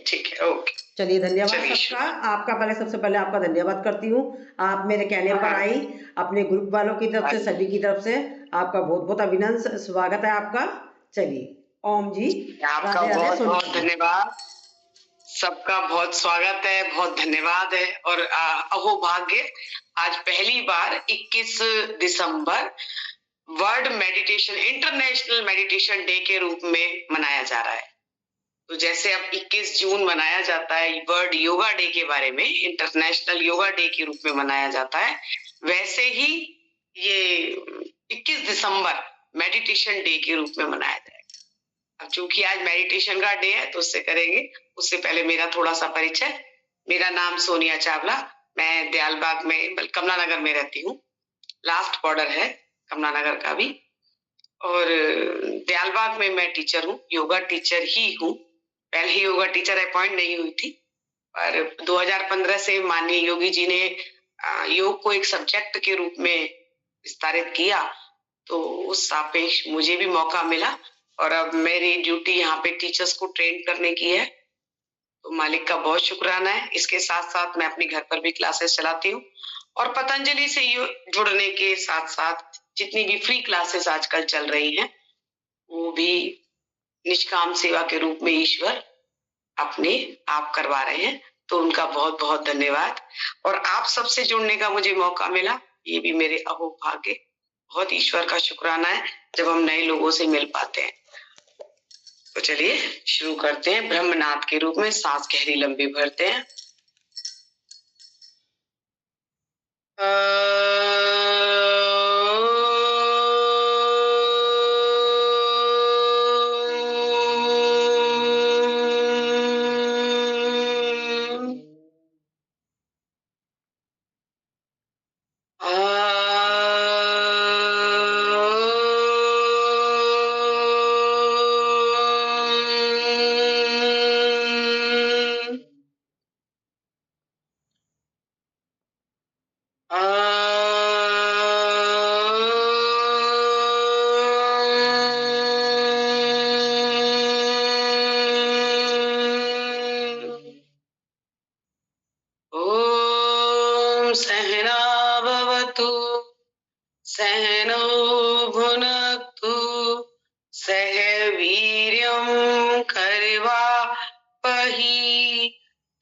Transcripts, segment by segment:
ठीक है, ओके। चलिए धन्यवाद चलिए सबका। आपका पहले सबसे पहले आपका धन्यवाद करती हूँ। आप मेरे कहने पर आई, अपने ग्रुप वालों की तरफ से, सभी की तरफ से आपका बहुत बहुत अभिनंदन, स्वागत है आपका। चलिए ओम जी, आपका राधे राधे। बहुत सोनिया बहुत जी, धन्यवाद। सबका बहुत स्वागत है, बहुत धन्यवाद है। और अहोभाग्य, आज पहली बार 21 दिसंबर world meditation, international meditation day के रूप में मनाया जा रहा है। तो जैसे अब 21 जून मनाया जाता है वर्ल्ड योगा डे के बारे में, इंटरनेशनल योगा डे के रूप में मनाया जाता है, वैसे ही ये 21 दिसंबर मेडिटेशन डे के रूप में मनाया जाएगा। अब चूंकि आज मेडिटेशन का डे है तो उससे करेंगे। उससे पहले मेरा थोड़ा सा परिचय। मेरा नाम सोनिया चावला, मैं दयालबाग में, कमला नगर में रहती हूँ। लास्ट बॉर्डर है कमला नगर का भी। और दयालबाग में मैं टीचर हूँ, योगा टीचर ही हूँ। पहले योगा टीचर अपॉइंट नहीं हुई थी, पर 2015 से माननीय योगी जी ने योग को एक सब्जेक्ट के रूप में विस्तारित किया, तो उस सापेक्ष मुझे भी मौका मिला। और अब मेरी ड्यूटी यहाँ पे टीचर्स को ट्रेन करने की है, तो मालिक का बहुत शुक्राना है। इसके साथ साथ मैं अपने घर पर भी क्लासेस चलाती हूँ, और पतंजलि से जुड़ने के साथ साथ जितनी भी फ्री क्लासेस आजकल चल रही हैं, वो भी निष्काम सेवा के रूप में ईश्वर अपने आप करवा रहे हैं। तो उनका बहुत बहुत धन्यवाद। और आप सबसे जुड़ने का मुझे मौका मिला, ये भी मेरे अहोभाग्य, बहुत ईश्वर का शुक्राना है जब हम नए लोगों से मिल पाते हैं। तो चलिए शुरू करते हैं। ब्रह्मनाद के रूप में सांस गहरी लंबी भरते हैं। ओम सहना भवतु सहनो भुनक्तु सह वीर्यं करवावहै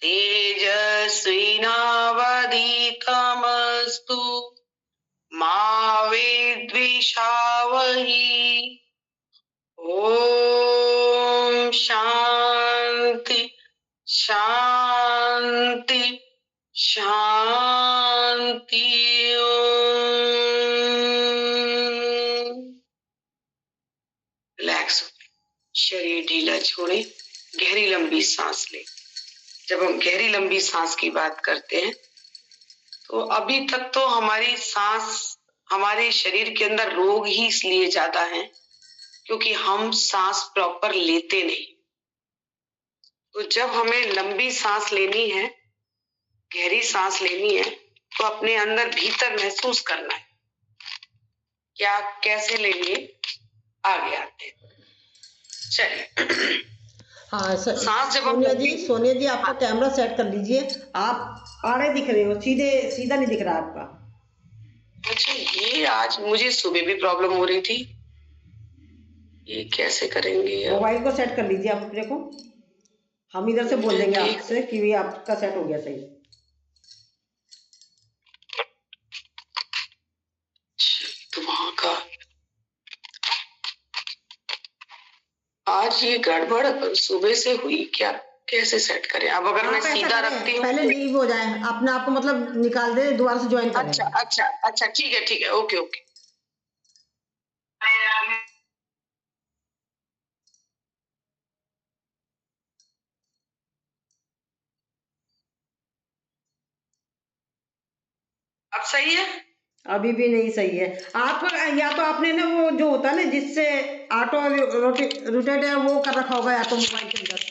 तेजस्विनावधीतमस्तु मा विद्विषावहै। ओम शांति शांति शांति। रिलैक्स, शरीर ढीला छोड़े, गहरी लंबी सांस ले। जब हम गहरी लंबी सांस की बात करते हैं, तो अभी तक तो हमारी सांस, हमारे शरीर के अंदर रोग ही इसलिए ज्यादा हैं क्योंकि हम सांस प्रॉपर लेते नहीं। तो जब हमें लंबी सांस लेनी है, गहरी सांस लेनी है, तो अपने अंदर भीतर महसूस करना है। क्या, कैसे लेंगे, आगे आते हैं। चलिए। हाँ सांस जब सोनिया जी आपका कैमरा सेट कर लीजिए। आप आड़े दिख रहे हो, सीधा नहीं दिख रहा आपका। अच्छा, ये आज मुझे सुबह भी प्रॉब्लम हो रही थी, ये कैसे करेंगे? मोबाइल को सेट कर लीजिए आप अपने को। हम इधर से बोल देंगे आपसे कि भी आपका सेट हो गया सही। तो वहां का आज ये गड़बड़ सुबह से हुई क्या, कैसे सेट करें? अब अगर मैं सीधा रखती हूँ, पहले लीव हो जाए अपने आप को, मतलब निकाल दे, दोबारा से ज्वाइन करें। अच्छा अच्छा अच्छा, ठीक है ठीक है, ओके ओके। अब सही है? अभी भी नहीं सही है। आप या तो आपने ना वो जो होता है ना जिससे ऑटो रोटेट है, वो कर रखा होगा या तो मोबाइल के अंदर।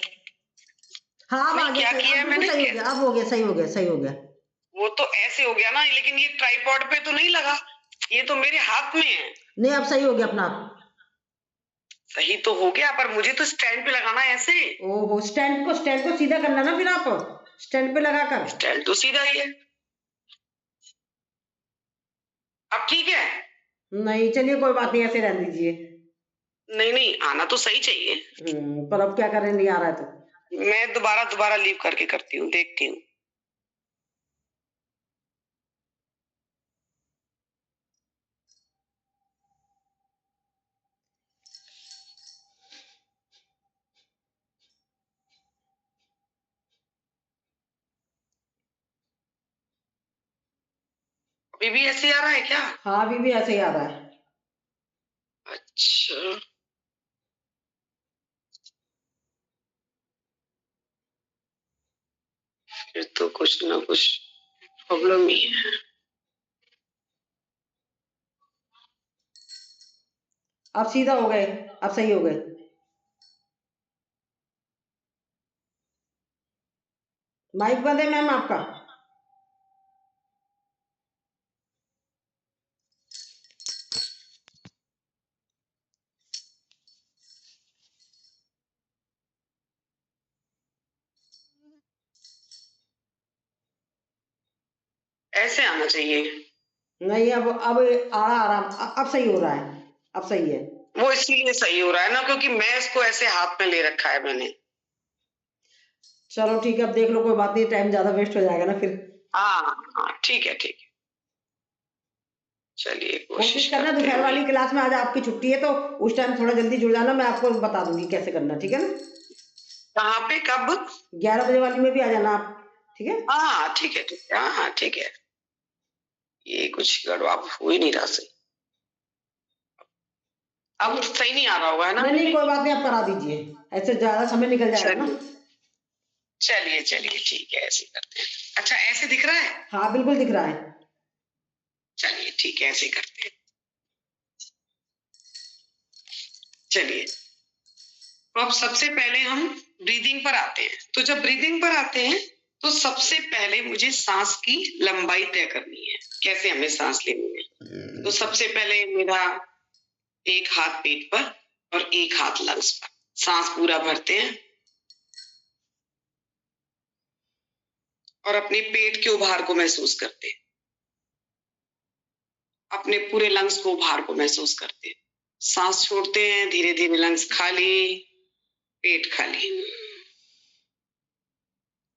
हाँ अब आ गया, क्या किया मैंने? सही हो गया, अब हो गया, सही हो गया, सही हो गया। वो तो ऐसे हो गया ना, लेकिन ये ट्राइपॉड पे तो नहीं लगा, ये तो मेरे हाथ में है। नहीं अब सही हो गया अपना आप। सही तो हो गया, पर मुझे तो स्टैंड पे लगाना है ऐसे। ओहो, स्टैंड को सीधा करना ना, फिर आप स्टैंड पे लगाकर। स्टैंड तो सीधा ही है। अब ठीक है? नहीं, चलिए कोई बात नहीं, ऐसे रहने दीजिए। नहीं नहीं, आना तो सही चाहिए। पर अब क्या करें, नहीं आ रहा है तो। मैं दोबारा लीव करके करती हूँ, देखती हूँ। अभी भी ऐसे आ रहा है क्या? हाँ, अभी भी ऐसे ही आ रहा है। अच्छा, फिर तो कुछ ना कुछ प्रॉब्लम ही है। अब सीधा हो गए, अब सही हो गए। माइक बंद है मैम आपका? ऐसे आना चाहिए। नहीं, अब अब सही हो रहा है, अब सही है। वो इसीलिए सही हो रहा है ना, क्योंकि मैं इसको ऐसे हाथ में ले रखा है मैंने। चलो ठीक है, अब देख लो, कोई बात नहीं, टाइम ज्यादा वेस्ट हो जाएगा ना फिर। हाँ हाँ, ठीक है ठीक है। चलिए कोशिश करना करते दोपहर हैं। वाली क्लास में, आज आपकी छुट्टी है तो उस टाइम थोड़ा जल्दी जुड़ जाना, मैं आपको बता दूंगी कैसे करना, ठीक है ना? कहाँ पे, कब? 11 बजे वाली में भी आ जाना आप, ठीक है? हाँ ठीक है ठीक है, हाँ ठीक है। ये कुछ गड़बड़ हो ही नहीं रहा सही। अब सही नहीं आ रहा होगा, है ना? नहीं नहीं, कोई बात नहीं, आप करा दीजिए, ऐसे ज्यादा समय निकल जाएगा ना। चलिए चलिए ठीक है, ऐसे करते हैं। अच्छा, ऐसे दिख रहा है? हाँ, बिल्कुल दिख रहा है। चलिए ठीक है, ऐसे करते हैं। चलिए, तो अब सबसे पहले हम ब्रीदिंग पर आते हैं। तो जब ब्रीदिंग पर आते हैं तो सबसे पहले मुझे सांस की लंबाई तय करनी है, कैसे हमें सांस लेनी है। तो सबसे पहले मेरा एक हाथ पेट पर और एक हाथ लंग्स पर, सांस पूरा भरते हैं और अपने पेट के उभार को महसूस करते हैं, अपने पूरे लंग्स को उभार को महसूस करते हैं। सांस छोड़ते हैं, धीरे धीरे लंग्स खाली, पेट खाली।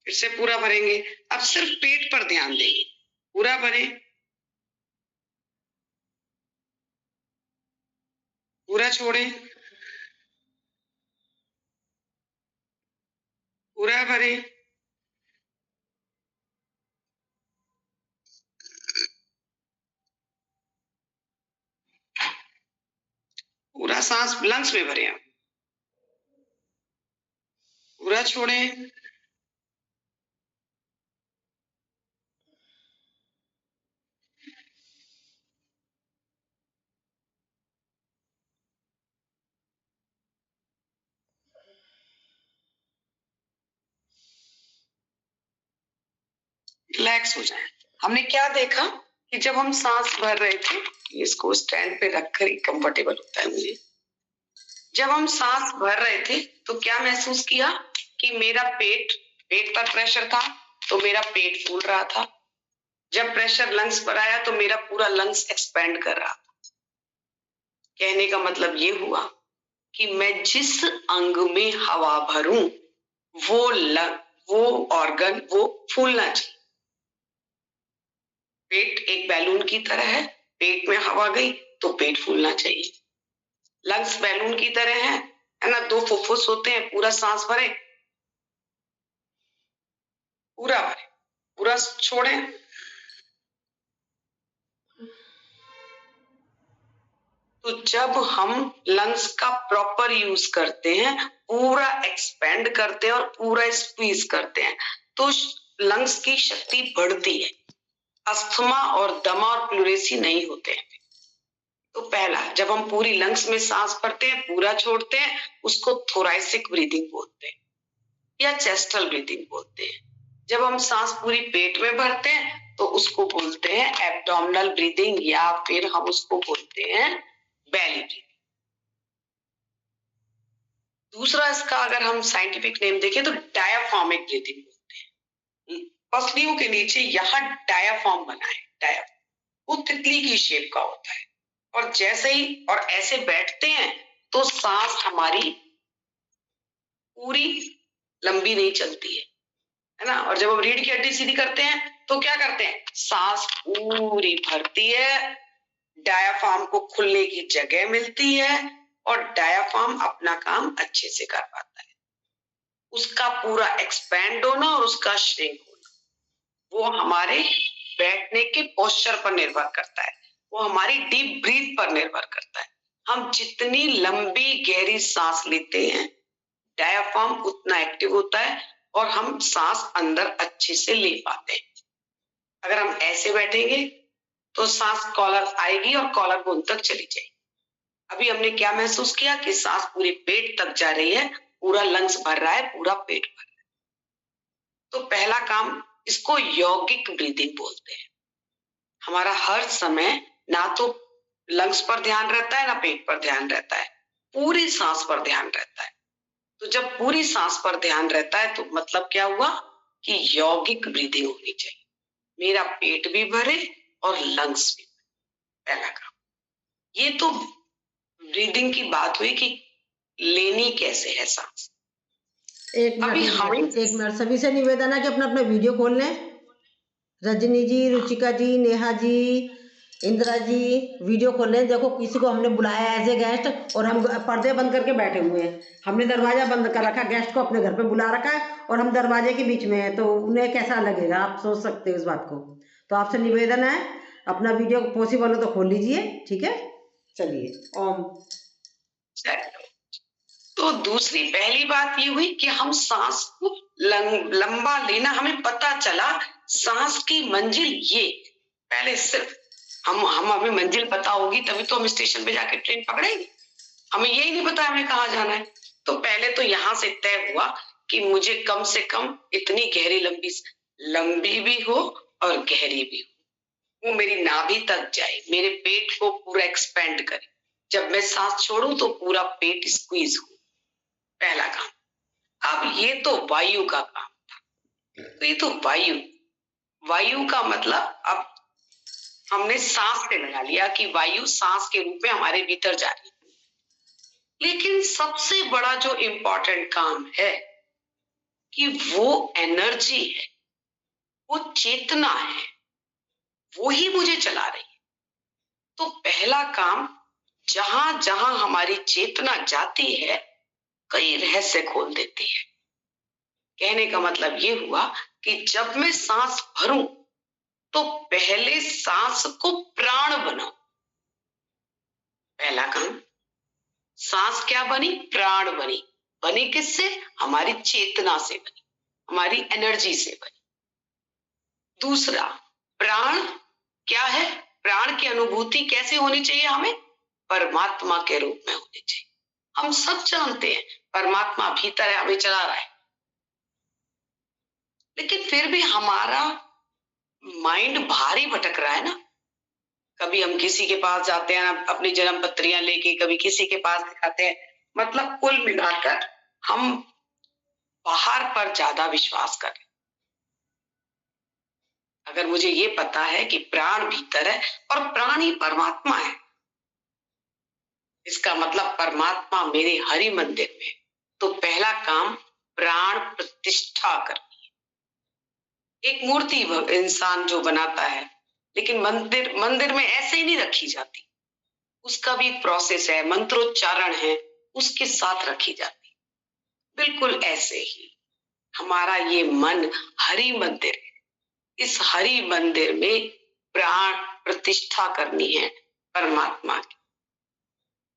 फिर से पूरा भरेंगे। अब सिर्फ पेट पर ध्यान देंगे, पूरा भरें, पूरा छोड़ें, पूरा भरें, पूरा सांस लंग्स में भरें, पूरा छोड़ें, रिलैक्स हो जाए। हमने क्या देखा कि जब हम सांस भर रहे थे, इसको स्टैंड पे रखकर ही कंफर्टेबल होता है मुझे। जब हम सांस भर रहे थे तो क्या महसूस किया कि मेरा पेट पर प्रेशर था तो मेरा पेट फूल रहा था। जब प्रेशर लंग्स पर आया तो मेरा पूरा लंग्स एक्सपेंड कर रहा था। कहने का मतलब ये हुआ कि मैं जिस अंग में हवा भरूं वो ऑर्गन वो फूलना चाहिए। पेट एक बैलून की तरह है, पेट में हवा गई तो पेट फूलना चाहिए। लंग्स बैलून की तरह है ना, दो फुफ्फुस होते हैं, पूरा सांस भरे, पूरा भरे, पूरा छोड़ें। तो जब हम लंग्स का प्रॉपर यूज करते हैं, पूरा एक्सपेंड करते हैं और पूरा स्क्वीज करते हैं, तो लंग्स की शक्ति बढ़ती है, अस्थमा और दमा और प्लूरेसी नहीं होते हैं। तो पहला, जब हम पूरी लंग्स में सांस भरते हैं, पूरा छोड़ते हैं, उसको थोरैसिक ब्रीदिंग बोलते हैं या चेस्टल ब्रीदिंग बोलते हैं। जब हम सांस पूरी पेट में भरते हैं तो उसको बोलते हैं एब्डोमिनल ब्रीदिंग या फिर हम उसको बोलते हैं बेली ब्रीदिंग। दूसरा इसका अगर हम साइंटिफिक नेम देखें तो डायाफ्रामिक ब्रीथिंग बोलते हैं। पसलियों के नीचे यहाँ डायाफ्राम बना है। डायाफ्राम वो तितली की शेप का होता है, और जैसे ही और ऐसे बैठते हैं तो सांस हमारी पूरी लंबी नहीं चलती है ना। और जब हम रीढ़ की हड्डी सीधी करते हैं तो क्या करते हैं, सांस पूरी भरती है, डायाफ्राम को खुलने की जगह मिलती है और डायाफ्राम अपना काम अच्छे से कर पाता है। उसका पूरा एक्सपैंड होना और उसका श्रिंक होना वो हमारे बैठने के पोस्चर पर निर्भर करता है, वो हमारी डीप ब्रीथ पर निर्भर करता है। हम जितनी लंबी गहरी सांस लेते हैं डायाफ्राम उतना एक्टिव होता है और हम सांस अंदर अच्छे से ले पाते हैं। अगर हम ऐसे बैठेंगे तो सांस कॉलर आएगी और कॉलर बोन तक चली जाएगी। अभी हमने क्या महसूस किया कि सांस पूरे पेट तक जा रही है, पूरा लंग्स भर रहा है, पूरा पेट भर रहा है। तो पहला काम, इसको यौगिक ब्रीदिंग बोलते हैं। हमारा हर समय ना तो लंग्स पर ध्यान रहता है ना पेट पर ध्यान रहता है, पूरी सांस पर ध्यान रहता है। तो जब पूरी सांस पर ध्यान रहता है तो मतलब क्या हुआ कि यौगिक ब्रीदिंग होनी चाहिए, मेरा पेट भी भरे और लंग्स भी भरे। पहला काम ये तो ब्रीदिंग की बात हुई कि लेनी कैसे है सांस। एक मिनट सभी से निवेदन है कि अपना अपना वीडियो खोल लें। रजनी जी, रुचिका जी, नेहा जी, इंदिरा जी, वीडियो खोल लें। देखो किसी को हमने बुलाया एज ए गेस्ट और हम पर्दे बंद करके बैठे हुए हैं। हमने दरवाजा बंद कर रखा, गेस्ट को अपने घर पे बुला रखा है और हम दरवाजे के बीच में हैं, तो उन्हें कैसा लगेगा, आप सोच सकते हो इस बात को। तो आपसे निवेदन है अपना वीडियो पॉसिबल हो तो खोल लीजिए, ठीक है। चलिए ओम। तो दूसरी पहली बात ये हुई कि हम सांस को लंबा लेना, हमें पता चला सांस की मंजिल ये। पहले सिर्फ हमें मंजिल पता होगी तभी तो हम स्टेशन पे जाके ट्रेन पकड़ेंगे, हमें यही नहीं पता हमें कहाँ जाना है। तो पहले तो यहाँ से तय हुआ कि मुझे कम से कम इतनी गहरी लंबी भी हो और गहरी भी हो, वो मेरी नाभि तक जाए, मेरे पेट को पूरा एक्सपेंड करे, जब मैं सांस छोड़ूं तो पूरा पेट स्क्वीज हो। पहला काम। अब ये तो वायु का काम था, तो ये तो वायु का मतलब अब हमने सांस से लगा लिया कि वायु सांस के रूप में हमारे भीतर जा रही है। लेकिन सबसे बड़ा जो इम्पोर्टेंट काम है कि वो एनर्जी है, वो चेतना है, वो ही मुझे चला रही है। तो पहला काम, जहां जहां हमारी चेतना जाती है कई रहस्य खोल देती है। कहने का मतलब ये हुआ कि जब मैं सांस भरूं तो पहले सांस को प्राण बनाओ। पहला काम, सांस क्या बनी, प्राण बनी। बनी किससे, हमारी चेतना से बनी, हमारी एनर्जी से बनी। दूसरा, प्राण क्या है, प्राण की अनुभूति कैसे होनी चाहिए हमें, परमात्मा के रूप में होनी चाहिए। हम सब जानते हैं परमात्मा भीतर है, हमें चला रहा है, लेकिन फिर भी हमारा माइंड भारी भटक रहा है ना। कभी हम किसी के पास जाते हैं अपनी जन्म पत्रियां लेके, कभी किसी के पास दिखाते हैं, मतलब कुल मिलाकर हम बाहर पर ज्यादा विश्वास करें। अगर मुझे ये पता है कि प्राण भीतर है और प्राण ही परमात्मा है, इसका मतलब परमात्मा मेरे हरि मंदिर में, तो पहला काम प्राण प्रतिष्ठा करनी है। एक मूर्ति इंसान जो बनाता है, लेकिन मंदिर में ऐसे ही नहीं रखी जाती, उसका भी प्रोसेस है, मंत्रोच्चारण है, उसके साथ रखी जाती। बिल्कुल ऐसे ही हमारा ये मन हरि मंदिर है, इस हरि मंदिर में प्राण प्रतिष्ठा करनी है परमात्मा की।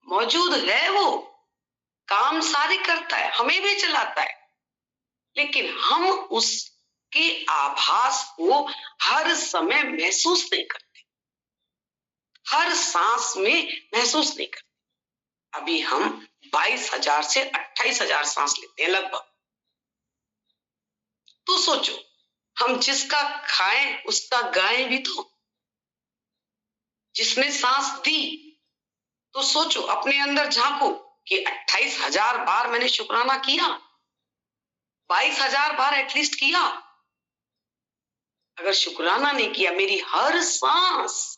मौजूद है, वो काम सारे करता है, हमें भी चलाता है, लेकिन हम उसके आभास को हर समय महसूस नहीं करते, हर सांस में महसूस नहीं करते। अभी हम 22,000 से 28,000 सांस लेते हैं लगभग। तो सोचो, हम जिसका खाएं उसका गाएं भी तो। जिसने सांस दी, तो सोचो अपने अंदर झांको, कि 28,000 बार मैंने शुक्राना किया, 22,000 बार एटलीस्ट किया। अगर शुक्राना नहीं किया, मेरी हर सांस,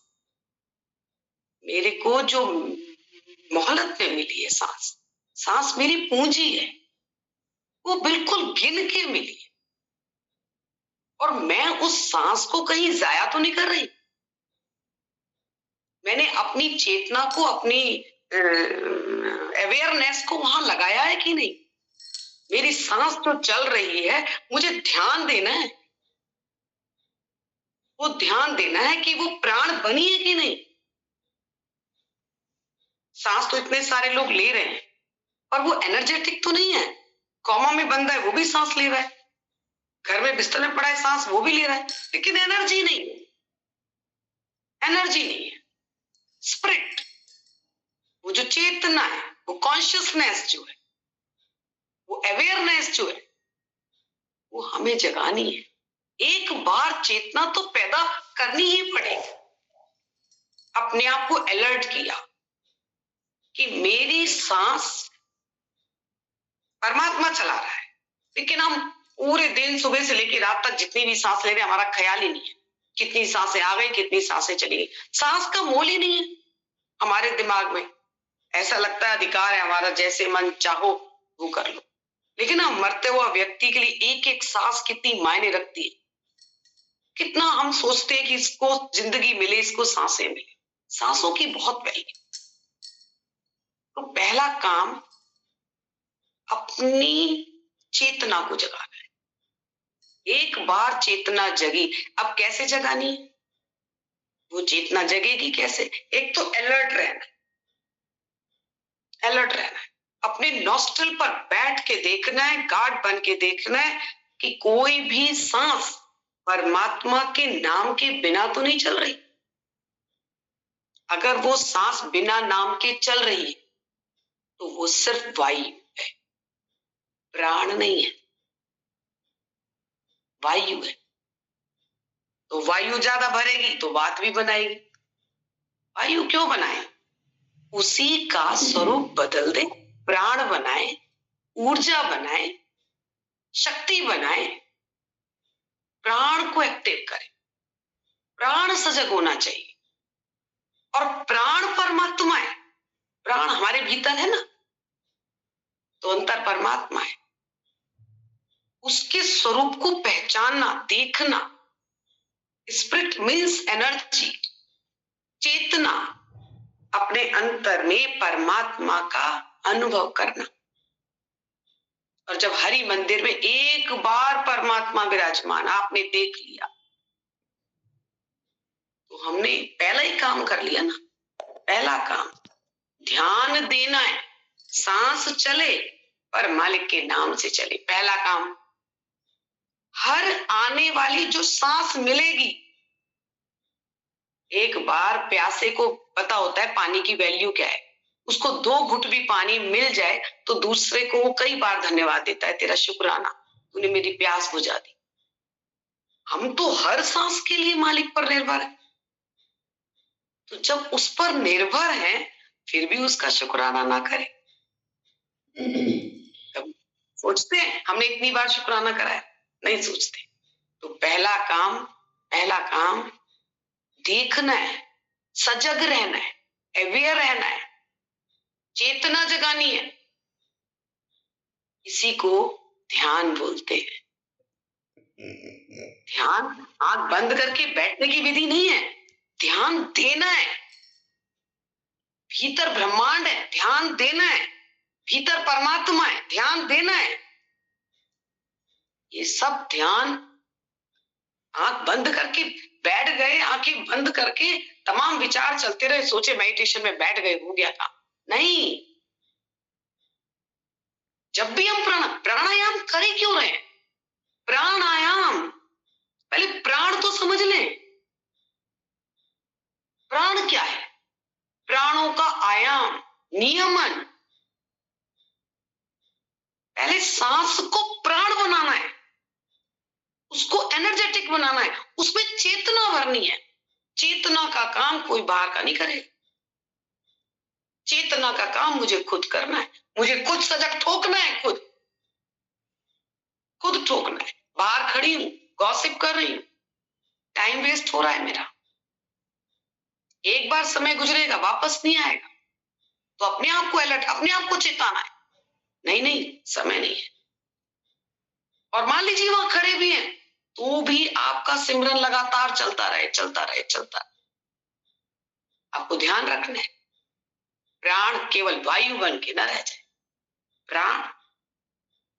मेरे को जो मोहलत में मिली है सांस, सांस मेरी पूंजी है, वो बिल्कुल गिन के मिली है, और मैं उस सांस को कहीं जाया तो नहीं कर रही। मैंने अपनी चेतना को, अपनी अवेयरनेस को वहां लगाया है कि नहीं। मेरी सांस जो चल रही है, मुझे ध्यान देना है, वो ध्यान देना है कि वो प्राण बनी है कि नहीं। सांस तो इतने सारे लोग ले रहे हैं, पर वो एनर्जेटिक तो नहीं है। कोमा में बंदा है, वो भी सांस ले रहा है, घर में बिस्तर में पड़ा है, सांस वो भी ले रहा है, लेकिन एनर्जी नहीं है, एनर्जी नहीं है। स्पिरिट, वो जो चेतना है, वो कॉन्शियसनेस जो है, वो अवेयरनेस जो है, वो हमें जगानी है। एक बार चेतना तो पैदा करनी ही पड़ेगी। अपने आप को अलर्ट किया कि मेरी सांस परमात्मा चला रहा है, लेकिन हम पूरे दिन सुबह से लेकर रात तक जितनी भी सांस ले रहे हैं, हमारा ख्याल ही नहीं है कितनी सांसें आ गई, कितनी सांसें चली गई। सांस का मोल ही नहीं है हमारे दिमाग में। ऐसा लगता है अधिकार है हमारा, जैसे मन चाहो वो कर लो। लेकिन हम मरते हुआ व्यक्ति के लिए एक एक सांस कितनी मायने रखती है। कितना हम सोचते हैं कि इसको जिंदगी मिले, इसको सांसें मिले। सांसों की बहुत वैल्यू। तो पहला काम अपनी चेतना को जगाना है। एक बार चेतना जगी, अब कैसे जगानी है? वो चेतना जगेगी कैसे? एक तो अलर्ट रहना है, अलर्ट रहना है। अपने नॉस्ट्रल पर बैठ के देखना है, गार्ड बन के देखना है कि कोई भी सांस परमात्मा के नाम के बिना तो नहीं चल रही। अगर वो सांस बिना नाम के चल रही है तो वो सिर्फ वायु है, प्राण नहीं है, वायु है। तो वायु ज्यादा भरेगी तो वात भी बनाएगी। वायु क्यों बनाए? उसी का स्वरूप बदल दे, प्राण बनाए, ऊर्जा बनाए, शक्ति बनाए, प्राण को एक्टिव करे। प्राण सजग होना चाहिए, और प्राण परमात्मा है। प्राण हमारे भीतर है ना, तो अंतर परमात्मा है। उसके स्वरूप को पहचानना, देखना। स्पिरिट मीन्स एनर्जी, चेतना। अपने अंतर में परमात्मा का अनुभव करना। और जब हरि मंदिर में एक बार परमात्मा विराजमान आपने देख लिया, तो हमने पहला ही काम कर लिया ना। पहला काम ध्यान देना है। सांस चले पर मालिक के नाम से चले, पहला काम। हर आने वाली जो सांस मिलेगी, एक बार प्यासे को पता होता है पानी की वैल्यू क्या है, उसको 2 घुट भी पानी मिल जाए तो दूसरे को वो कई बार धन्यवाद देता है, तेरा शुक्राना, तूने मेरी प्यास बुझा दी। हम तो हर सांस के लिए मालिक पर निर्भर है। तो जब उस पर निर्भर है, फिर भी उसका शुक्राना ना करें, तब सोचते हैं हमने इतनी बार शुक्राना करा है? नहीं सोचते। तो पहला काम देखना है, सजग रहना है, अवेयर रहना है, चेतना जगानी है। इसी को ध्यान बोलते हैं। ध्यान आंख बंद करके बैठने की विधि नहीं है, ध्यान देना है। भीतर ब्रह्मांड है, ध्यान देना है। भीतर परमात्मा है, ध्यान देना है। ये सब ध्यान आंख बंद करके बैठ गए, आंखें बंद करके तमाम विचार चलते रहे, सोचे मेडिटेशन में बैठ गए, हो गया था। नहीं, जब भी हम प्राणायाम करें क्यों रहे? प्राणायाम, पहले प्राण तो समझ लें। प्राण क्या है? प्राणों का आयाम, नियमन। पहले सांस को प्राण बनाना है, उसको एनर्जेटिक बनाना है, उसमें चेतना भरनी है। चेतना का काम कोई बाहर का नहीं करे। चेतना का काम मुझे खुद करना है, मुझे खुद सजग ठोकना है, खुद ठोकना है। बाहर खड़ी हूं, गॉसिप कर रही हूं, टाइम वेस्ट हो रहा है मेरा, एक बार समय गुजरेगा, वापस नहीं आएगा। तो अपने आप को अलर्ट, अपने आप को चेताना है, नहीं समय नहीं है। और मान लीजिए वहां खड़े भी हैं, तो भी आपका सिमरन लगातार चलता रहे। आपको ध्यान रखना है, प्राण केवल वायु बन के न रह जाए, प्राण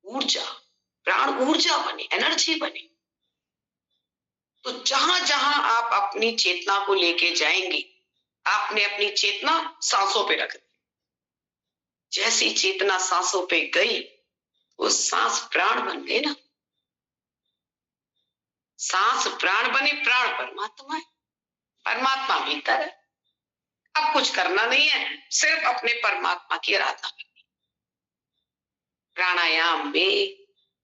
ऊर्जा बने, एनर्जी बने। तो जहां जहां आप अपनी चेतना को लेके जाएंगे, आपने अपनी चेतना सांसों पे रख दी। जैसी चेतना सांसों पे गई, वो सांस प्राण बन गई ना। सांस प्राण बने, प्राण परमात्मा है, परमात्मा भीतर है। अब कुछ करना नहीं है, सिर्फ अपने परमात्मा की आराधना करनी। प्राणायाम में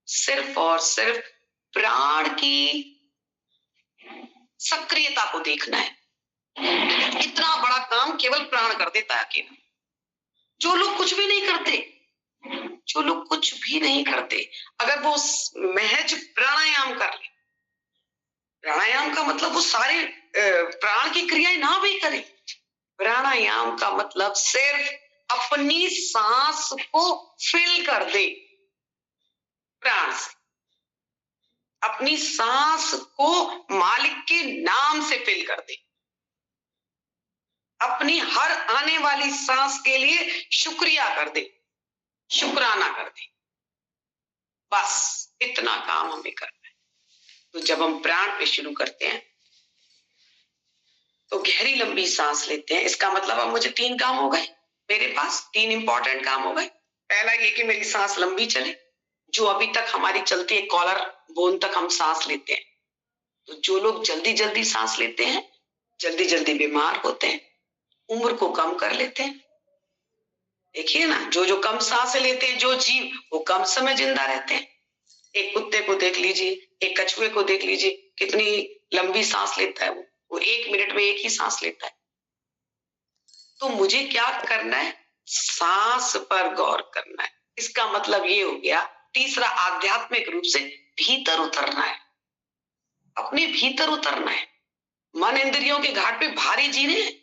सिर्फ और सिर्फ प्राण की सक्रियता को देखना है। इतना बड़ा काम केवल प्राण कर देता है अकेला। जो लोग कुछ भी नहीं करते, अगर वो महज प्राणायाम कर ले, प्राणायाम का मतलब वो सारे प्राण की क्रियाएं ना भी करें। प्राणायाम का मतलब सिर्फ अपनी सांस को फिल कर दे प्राण से, अपनी सांस को मालिक के नाम से फिल कर दे, अपनी हर आने वाली सांस के लिए शुक्रिया कर दे, शुक्राना कर दे। बस इतना काम हमें करना है। तो जब हम प्राण पे शुरू करते हैं तो गहरी लंबी सांस लेते हैं। इसका मतलब अब मुझे 3 काम हो गए, मेरे पास 3 इंपॉर्टेंट काम हो गए। पहला ये कि मेरी सांस लंबी चले, जो अभी तक हमारी चलती है, कॉलर बोन तक हम सांस लेते हैं। तो जो लोग जल्दी जल्दी सांस लेते हैं, जल्दी जल्दी बीमार होते हैं, उम्र को कम कर लेते हैं। देखिए ना, जो कम सांस लेते हैं, जो जीव, वो कम समय जिंदा रहते हैं। एक कुत्ते को देख लीजिए, एक कछुए को देख लीजिए, कितनी लंबी सांस लेता है वो 1 मिनट में 1 ही सांस लेता है। तो मुझे क्या करना है? सांस पर गौर करना है। इसका मतलब ये हो गया, तीसरा, आध्यात्मिक रूप से भीतर उतरना है, अपने भीतर उतरना है। मन इंद्रियों के घाट पे भारी जीने हैं।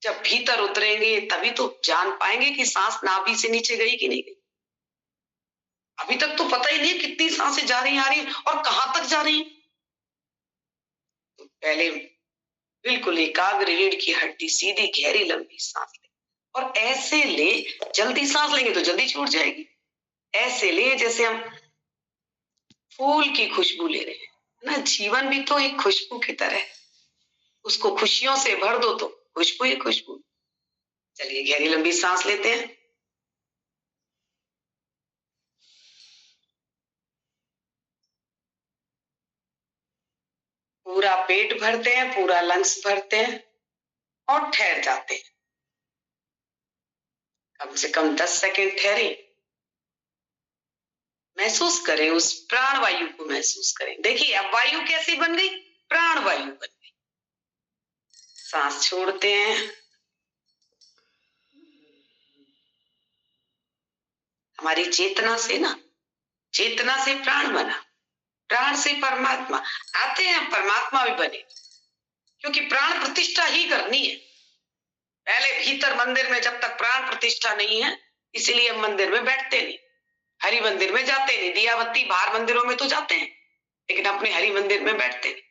जब भीतर उतरेंगे तभी तो जान पाएंगे कि सांस नाभि से नीचे गई कि नहीं गई। अभी तक तो पता ही नहीं कितनी सांसें जा रही आ रही और कहां तक जा रही। तो पहले बिल्कुल एकाग्र रीढ़ की हड्डी, सीधी गहरी लंबी सांस ले, और ऐसे ले, जल्दी सांस लेंगे तो जल्दी छूट जाएगी। ऐसे ले जैसे हम फूल की खुशबू ले रहे हैं ना। जीवन भी तो एक खुशबू की तरह है, उसको खुशियों से भर दो तो खुशबू ही खुशबू। चलिए गहरी लंबी सांस लेते हैं। पूरा पेट भरते हैं, पूरा लंग्स भरते हैं और ठहर जाते हैं। कम से कम 10 सेकंड ठहरे, महसूस करें, उस प्राण वायु को महसूस करें। देखिए अब वायु कैसी बन गई? प्राण वायु बन गई। सांस छोड़ते हैं, हमारी चेतना से ना, चेतना से प्राण बना, प्राण से परमात्मा। आते हैं परमात्मा भी बने, क्योंकि प्राण प्रतिष्ठा ही करनी है। पहले भीतर मंदिर में जब तक प्राण प्रतिष्ठा नहीं है, इसीलिए हम मंदिर में बैठते नहीं, हरि मंदिर में जाते नहीं। दिया बत्ती बाहर मंदिरों में तो जाते हैं, लेकिन अपने हरि मंदिर में बैठते नहीं।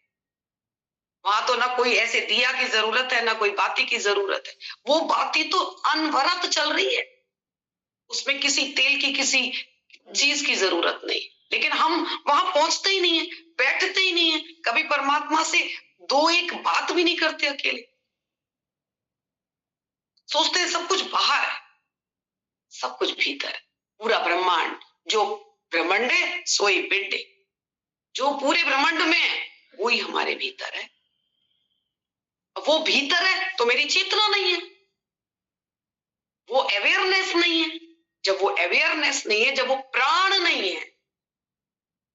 वहां तो ना कोई ऐसे दिया की जरूरत है, ना कोई बाती की जरूरत है। वो बाती तो अनवरत चल रही है, उसमें किसी तेल की, किसी चीज की जरूरत नहीं। लेकिन हम वहां पहुंचते ही नहीं है, बैठते ही नहीं है, कभी परमात्मा से 2 एक बात भी नहीं करते अकेले। सोचते हैं सब कुछ बाहर है, सब कुछ भीतर है। पूरा ब्रह्मांड, जो ब्रह्मांड है सोई पिंड है, जो पूरे ब्रह्मांड में है वही हमारे भीतर है। वो भीतर है तो मेरी चेतना नहीं है, वो अवेयरनेस नहीं है। जब वो अवेयरनेस नहीं है, जब वो प्राण नहीं है,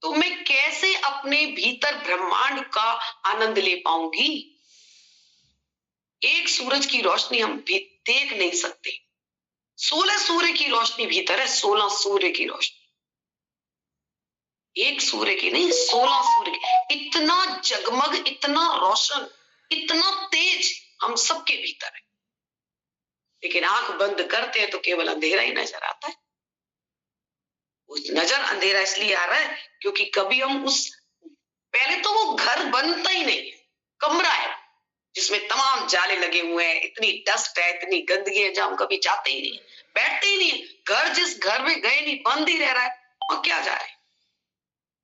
तो मैं कैसे अपने भीतर ब्रह्मांड का आनंद ले पाऊंगी? एक सूरज की रोशनी हम भी देख नहीं सकते, 16 सूर्य की रोशनी भीतर है, 16 सूर्य की रोशनी, एक सूर्य की नहीं, 16 सूर्य की। इतना जगमग, इतना रोशन, इतना तेज हम सबके भीतर है, लेकिन आंख बंद करते हैं तो केवल अंधेरा ही नजर आता है। उस नजर अंधेरा इसलिए आ रहा है क्योंकि कभी हम उस, पहले तो वो घर बनता ही नहीं है, कमरा है जिसमें तमाम जाले लगे हुए हैं, इतनी डस्ट है, इतनी गंदगी है, जहां हम कभी जाते ही नहीं, बैठते ही नहीं। घर जिस घर में गए नहीं, बंद ही रह रहा है, और क्या जा रहा है।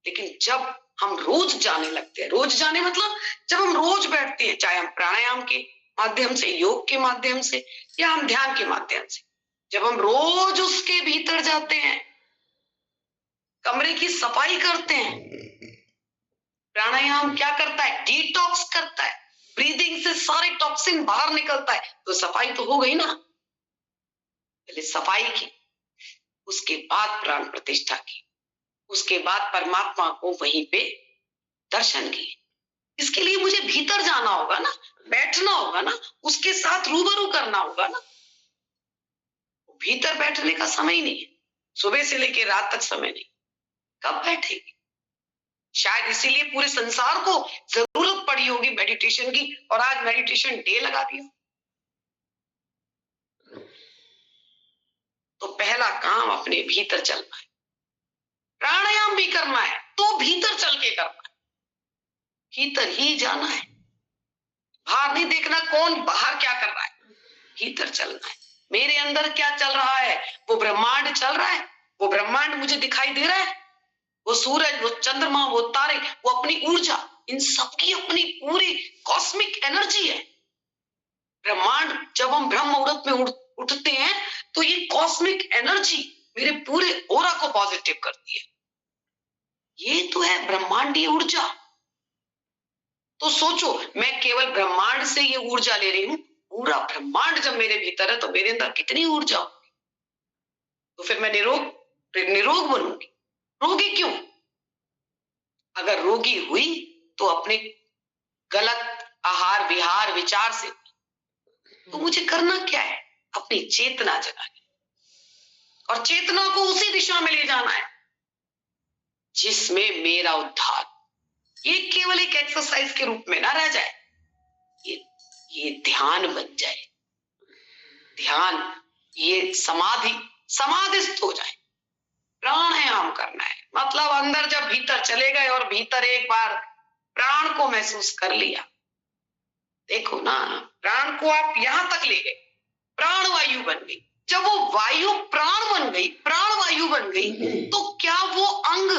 लेकिन जब हम रोज जाने लगते हैं, रोज जाने मतलब जब हम रोज बैठते हैं, चाहे हम प्राणायाम के माध्यम से, योग के माध्यम से, या हम ध्यान के माध्यम से, जब हम रोज उसके भीतर जाते हैं, कमरे की सफाई करते हैं। प्राणायाम क्या करता है? डिटॉक्स करता है, ब्रीदिंग से सारे टॉक्सिन बाहर निकलता है, तो सफाई तो हो गई ना। पहले सफाई की, उसके बाद प्राण प्रतिष्ठा की, उसके बाद परमात्मा को वहीं पे दर्शन किए। इसके लिए मुझे भीतर जाना होगा ना, बैठना होगा ना, उसके साथ रूबरू करना होगा ना। भीतर बैठने का समय ही नहीं है, सुबह से लेकर रात तक समय नहीं, कब बैठेगी? शायद इसीलिए पूरे संसार को जरूरत पड़ी होगी मेडिटेशन की, और आज मेडिटेशन डे लगा दिया। तो पहला काम अपने भीतर चलना है, प्राणायाम भी करना है तो भीतर चल के करना है, भीतर ही जाना है, बाहर नहीं देखना कौन बाहर क्या कर रहा है, भीतर चलना है। मेरे अंदर क्या चल रहा है? वो ब्रह्मांड चल रहा है, वो ब्रह्मांड मुझे दिखाई दे रहा है, वो सूरज, वो चंद्रमा, वो तारे, वो अपनी ऊर्जा, इन सबकी अपनी पूरी कॉस्मिक एनर्जी है। ब्रह्मांड, जब हम ब्रह्म मुहूर्त में उठते हैं तो ये कॉस्मिक एनर्जी मेरे पूरे ओरा को पॉजिटिव करती है। ये तो है ब्रह्मांडीय ऊर्जा। तो सोचो, मैं केवल ब्रह्मांड से ये ऊर्जा ले रही हूं, पूरा ब्रह्मांड जब मेरे भीतर है तो मेरे अंदर कितनी ऊर्जा होगी। तो फिर मैं निरोग बनूंगी। रोगी क्यों? अगर रोगी हुई तो अपने गलत आहार विहार विचार से। तो मुझे करना क्या है? अपनी चेतना जगानी, और चेतना को उसी दिशा में ले जाना है जिसमें मेरा उद्धार। ये केवल एक एक्सरसाइज के रूप में ना रह जाए, ये ध्यान बन जाए, ध्यान, ये समाधिस्थ हो जाए। प्राणायाम करना है मतलब अंदर जब भीतर चले गए और भीतर एक बार प्राण को महसूस कर लिया। देखो ना, प्राण को आप यहां तक ले गए, प्राण वायु बन गई। जब वो वायु प्राण बन गई, प्राण वायु बन गई, तो क्या वो अंग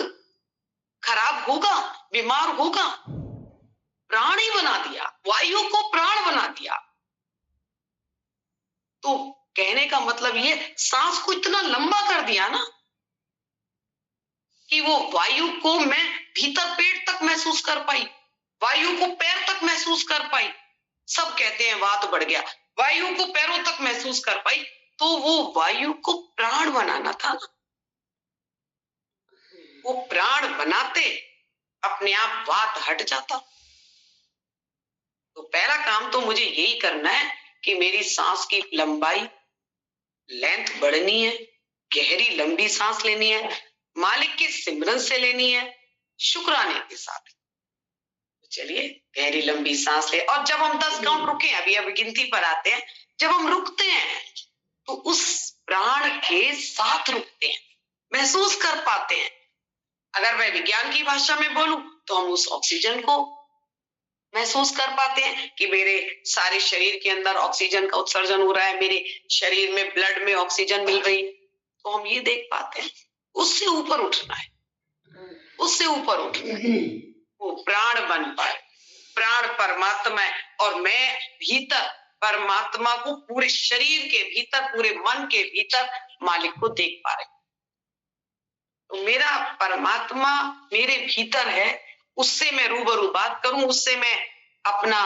खराब होगा, बीमार होगा? प्राण ही बना दिया, वायु को प्राण बना दिया। तो कहने का मतलब ये, सांस को इतना लंबा कर दिया ना कि वो वायु को मैं भीतर पेट तक महसूस कर पाई, वायु को पैर तक महसूस कर पाई। सब कहते हैं वात बढ़ गया, वायु को पैरों तक महसूस कर पाई। तो वो वायु को प्राण बनाना था ना, वो प्राण बनाते अपने आप वात हट जाता। तो पहला काम तो मुझे यही करना है कि मेरी सांस की लंबाई, लेंथ बढ़नी है, गहरी लंबी सांस लेनी है, मालिक के सिमरन से लेनी है, शुक्राने के साथ। चलिए गहरी लंबी सांस ले, और जब हम 10 काउंट रुके, अभी गिनती पर आते हैं, जब हम रुकते हैं तो उस प्राण के साथ रुकते हैं, महसूस कर पाते हैं। अगर मैं विज्ञान की भाषा में बोलूं तो हम उस ऑक्सीजन को महसूस कर पाते हैं कि मेरे सारे शरीर के अंदर ऑक्सीजन का उत्सर्जन हो रहा है, मेरे शरीर में ब्लड में ऑक्सीजन मिल रही है, तो हम ये देख पाते हैं। उससे ऊपर उठना है, उससे ऊपर उठना है, वो प्राण बन पाए। प्राण परमात्मा है और मैं भीतर परमात्मा को पूरे शरीर के भीतर, पूरे मन के भीतर मालिक को देख पा रहे। तो मेरा परमात्मा मेरे भीतर है, उससे मैं रूबरू बात करूं, उससे मैं अपना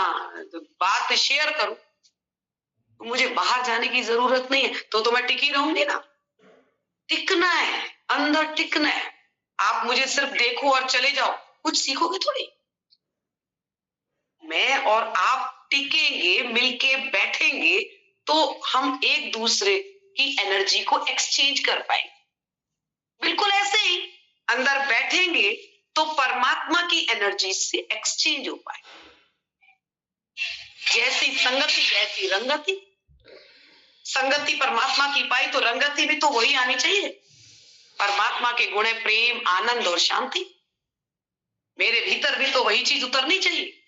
बात शेयर करूं, तो मुझे बाहर जाने की जरूरत नहीं है। तो मैं टिकी रहूंगी ना। टिकना है, अंदर टिकना है। आप मुझे सिर्फ देखो और चले जाओ, कुछ सीखोगे थोड़ी। मैं और आप टिकेंगे, मिलके बैठेंगे तो हम एक दूसरे की एनर्जी को एक्सचेंज कर पाएंगे। बिल्कुल ऐसे ही अंदर बैठेंगे तो परमात्मा की एनर्जी से एक्सचेंज हो पाए। जैसी संगति वैसी रंगति, संगति परमात्मा की पाई तो रंगति भी तो वही आनी चाहिए। परमात्मा के गुण है प्रेम, आनंद और शांति। मेरे भीतर भी तो वही चीज उतरनी चाहिए,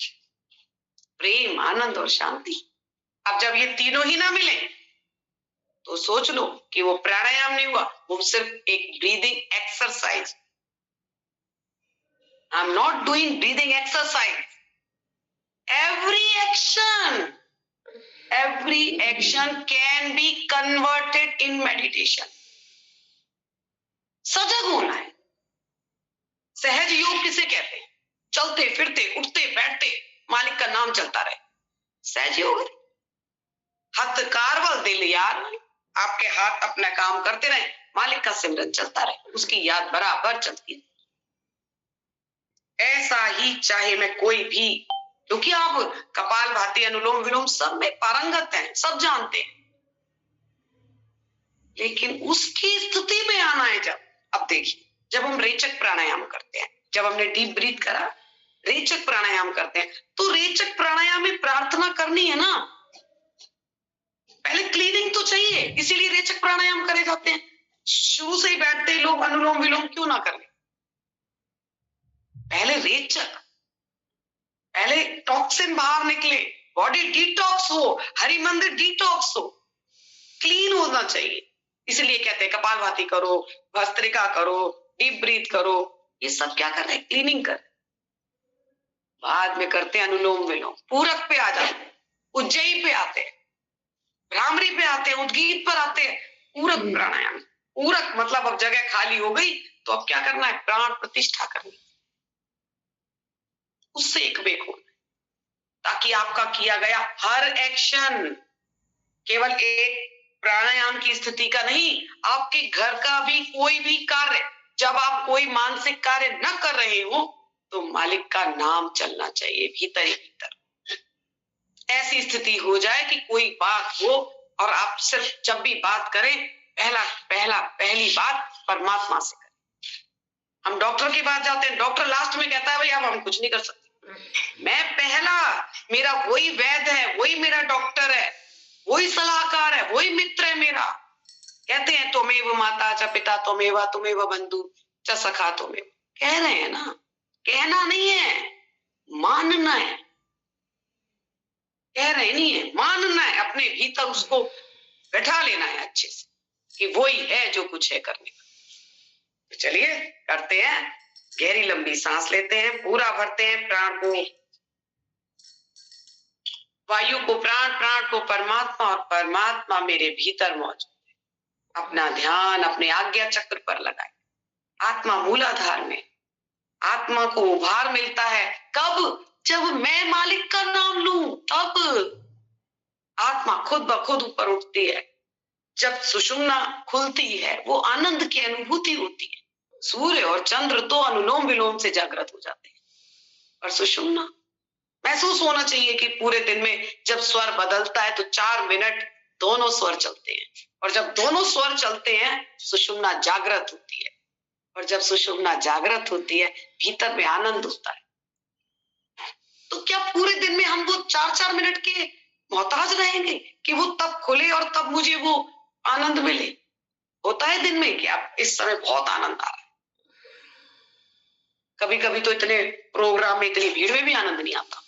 प्रेम, आनंद और शांति। अब जब ये तीनों ही ना मिले तो सोच लो कि वो प्राणायाम नहीं हुआ, वो सिर्फ एक breathing exercise. I am not doing breathing exercise. every action can be converted in meditation। सजग होना है। सहज योग किसे कहते हैं? चलते फिरते उठते बैठते मालिक का नाम चलता रहे, सहज योग। हथ कारवल दिल यार, आपके हाथ अपना काम करते रहे, मालिक का सिमरन चलता रहे, उसकी याद बराबर चलती है। ऐसा ही चाहे मैं कोई भी, क्योंकि आप कपालभाति, अनुलोम विलोम सब में पारंगत हैं, सब जानते हैं, लेकिन उसकी स्थिति में आना है जब। अब देखिए, जब हम रेचक प्राणायाम करते हैं, जब हमने डीप ब्रीथ करा, रेचक प्राणायाम करते हैं, तो रेचक प्राणायाम में प्रार्थना करनी है ना, पहले क्लीनिंग तो चाहिए, इसीलिए रेचक प्राणायाम करे जाते हैं। शुरू से ही बैठते लोग अनुलोम विलोम क्यों ना करें? पहले रेचक, पहले टॉक्सिन बाहर निकले, बॉडी डिटॉक्स हो, हरि मंदिर डिटॉक्स हो, क्लीन होना चाहिए। इसलिए कहते हैं कपालभाति करो, भस्त्रिका करो, डीप ब्रीथ करो, ये सब क्या कर रहे हैं? क्लीनिंग कर। बाद में करते हैं अनुलोम विलोम, पूरक पे आ जाते, उज्जयी पे आते हैं, भ्रामरी पे आते हैं, उद्गीत पर आते हैं, पूरक प्राणायाम। पूरक मतलब अब जगह खाली हो गई तो अब क्या करना है? प्राण प्रतिष्ठा करनी, उससे एक बेक होना, ताकि आपका किया गया हर एक्शन केवल एक प्राणायाम की स्थिति का नहीं, आपके घर का भी कोई भी कार्य, जब आप कोई मानसिक कार्य न कर रहे हो तो मालिक का नाम चलना चाहिए भीतर ही भीतर। ऐसी स्थिति हो जाए कि कोई बात हो और आप सिर्फ जब भी बात करें, पहली बात परमात्मा से करें। हम डॉक्टर के पास जाते हैं, डॉक्टर लास्ट में कहता है भाई अब हम कुछ नहीं कर सकते, मैं पहला, मेरा वही वैद्य है, वही मेरा डॉक्टर है, वही सलाहकार है, वही मित्र है मेरा। कहते हैं त्वमेव माता च पिता त्वमेव बंधु च सखा त्वमेव, कह रहे हैं ना, कहना नहीं है, मानना है। कह रहे नहीं है, मानना है, अपने भीतर उसको बैठा लेना है अच्छे से कि वही है जो कुछ है करने का। तो चलिए करते हैं, गहरी लंबी सांस लेते हैं, पूरा भरते हैं प्राण को, वायु को प्राण, प्राण को परमात्मा, और परमात्मा मेरे भीतर मौजूद है। अपना ध्यान अपने आज्ञा चक्र पर लगाए, आत्मा मूलाधार में। आत्मा को उभार मिलता है कब? जब मैं मालिक का नाम लूं, तब आत्मा खुद ब खुद ऊपर उठती है। जब सुषुम्ना खुलती है वो आनंद की अनुभूति होती है। सूर्य और चंद्र तो अनुलोम विलोम से जागृत हो जाते हैं, और सुषुम्ना महसूस होना चाहिए कि पूरे दिन में जब स्वर बदलता है तो 4 मिनट दोनों स्वर चलते हैं, और जब दोनों स्वर चलते हैं सुषुम्ना जागृत होती है, और जब सुषुम्ना जागृत होती है भीतर में आनंद होता है। तो क्या पूरे दिन में हम वो 4-4 मिनट के मोहताज रहेंगे कि वो तब खुले और तब मुझे वो आनंद मिले? होता है दिन में कि आप इस समय बहुत आनंद आ रहा है, कभी कभी तो इतने प्रोग्राम में, इतनी भीड़ में भी आनंद नहीं आता,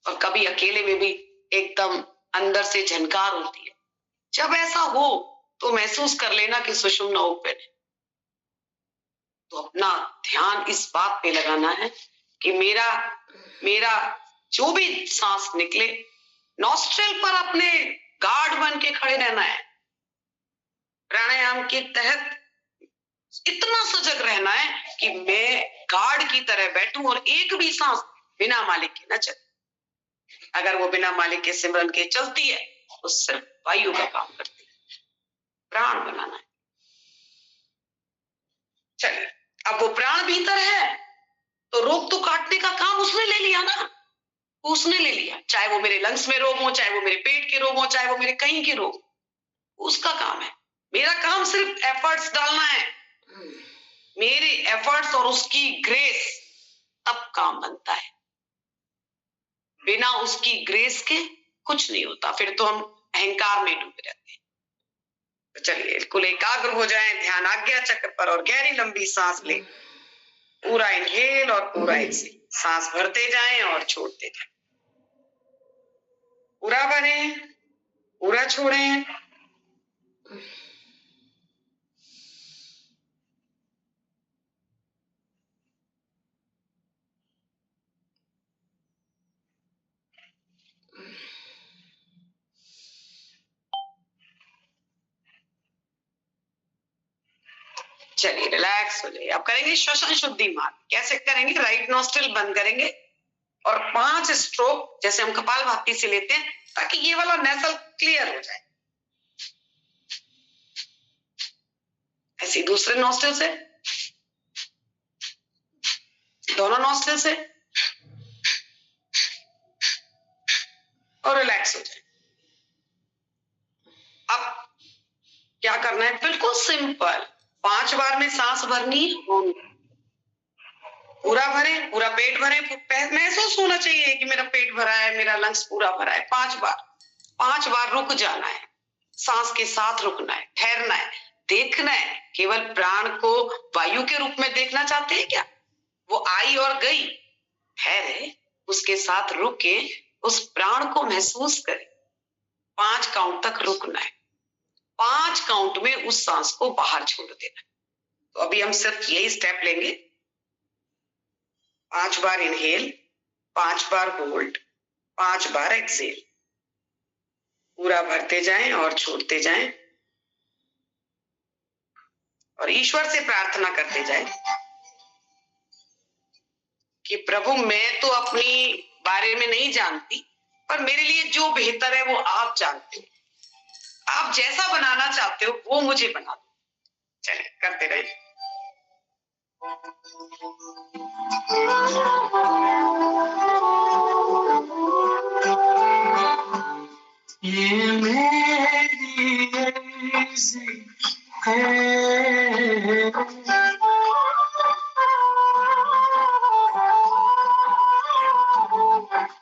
और कभी अकेले में भी एकदम अंदर से झनकार होती है। जब ऐसा हो तो महसूस कर लेना कि सुषुम्ना ओपन है। तो अपना ध्यान इस बात पे लगाना है कि मेरा जो भी सांस निकले, नॉस्ट्रिल पर अपने गार्ड बन के खड़े रहना है। प्राणायाम के तहत इतना सजग रहना है कि मैं गार्ड की तरह बैठूं और एक भी सांस बिना मालिक के न चले। अगर वो बिना मालिक के सिमरन के चलती है तो सिर्फ वायु का काम करती है, प्राण बनाना है। चलिए, अब वो प्राण भीतर है तो रोग तो काटने का काम उसने ले लिया ना, उसने ले लिया। चाहे वो मेरे लंग्स में रोग हो, चाहे वो मेरे पेट के रोग हो, चाहे वो मेरे कहीं के रोग, उसका काम है। मेरा काम सिर्फ एफर्ट्स डालना है, मेरे एफर्ट्स और उसकी ग्रेस, तब काम बनता है। बिना उसकी ग्रेस के कुछ नहीं होता, फिर तो हम अहंकार में डूबे रहते हैं। तो चलिए बिल्कुल एकाग्र हो जाएं, ध्यान आज्ञा चक्र पर और गहरी लंबी सांस लें। पूरा इनहेल और पूरा एक्सेल, सांस भरते जाएं और छोड़ते जाएं। पूरा भरें, पूरा छोड़ें। चलिए रिलैक्स हो जाइए। अब करेंगे श्वसन शुद्धि मार्ग। कैसे करेंगे? राइट नॉस्ट्रिल बंद करेंगे और 5 स्ट्रोक जैसे हम कपालभाति से लेते हैं, ताकि ये वाला नेसल क्लियर हो जाए। ऐसे दूसरे नॉस्ट्रिल से, दोनों नॉस्ट्रिल से, और रिलैक्स हो जाए। अब क्या करना है? बिल्कुल सिंपल, 5 बार में सांस भरनी है। पूरा भरें, पूरा पेट भरें। महसूस होना चाहिए कि मेरा पेट भरा है, मेरा लंग्स पूरा भरा है। 5 बार रुक जाना है, सांस के साथ रुकना है, ठहरना है, देखना है। केवल प्राण को वायु के रूप में देखना चाहते हैं क्या? वो आई और गई, ठहरे, उसके साथ रुके, उस प्राण को महसूस करें। 5 काउंट तक रुकना है। 5 काउंट में उस सांस को बाहर छोड़ देना है। तो अभी हम सिर्फ यही स्टेप लेंगे। 5 बार इनहेल, 5 बार होल्ड, 5 बार एक्सेल। पूरा भरते जाएं और छोड़ते जाएं और ईश्वर से प्रार्थना करते जाएं कि प्रभु, मैं तो अपनी बारे में नहीं जानती, पर मेरे लिए जो बेहतर है वो आप जानते हो। आप जैसा बनाना चाहते हो वो मुझे बना दो। चलिए करते रहिए। ये मेरी अर्ज़ी है,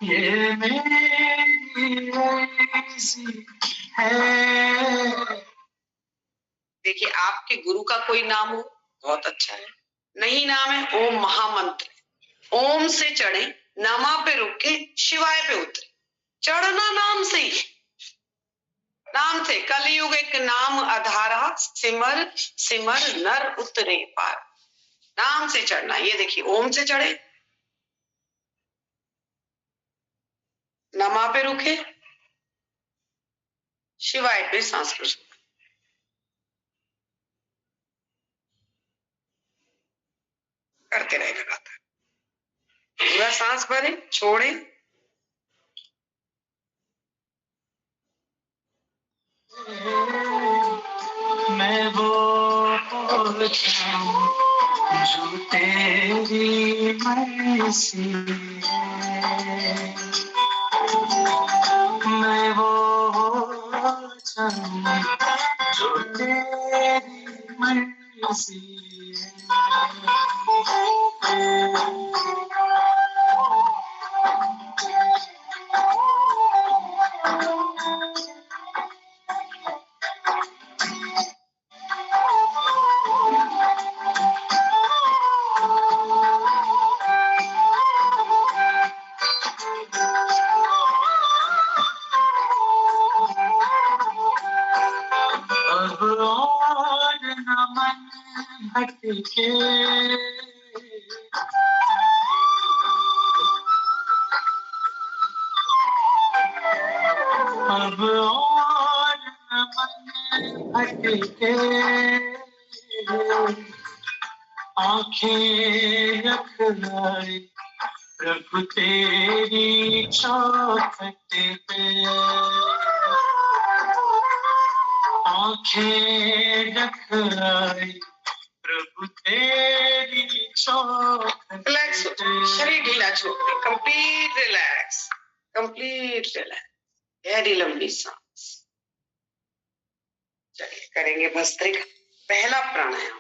ये मेरी अर्ज़ी है। देखिए, आपके गुरु का कोई नाम हो, बहुत अच्छा है। नहीं नाम है, ओम महामंत्र। ओम से चढ़े, नमा पे रुके, शिवाय पे उतरे। चढ़ना नाम से ही, नाम से। कलयुग एक नाम आधारा, सिमर सिमर नर उतरे पार। नाम से चढ़ना। ये देखिए, ओम से चढ़े, नमा पे रुके, शिवाय पे सांस पर करते रहे लगातार। पूरा सांस भरे, छोड़े, मैं वो जाऊं जो तेरी मर्जी है, मैं वो जाऊं जो तेरी मर्जी भटके, अब और मन भटके, आंखें रख लाई प्रभु तेरी चौखट पे, आंखें रख लाई प्रभु तेरी चौखट। रिलैक्स, शरीर ढीला छोड़, कंप्लीट रिलैक्स, कंप्लीट रिलैक्स। गहरी लंबी सांस। चलिए करेंगे भस्त्रिका। पहला प्राणायाम।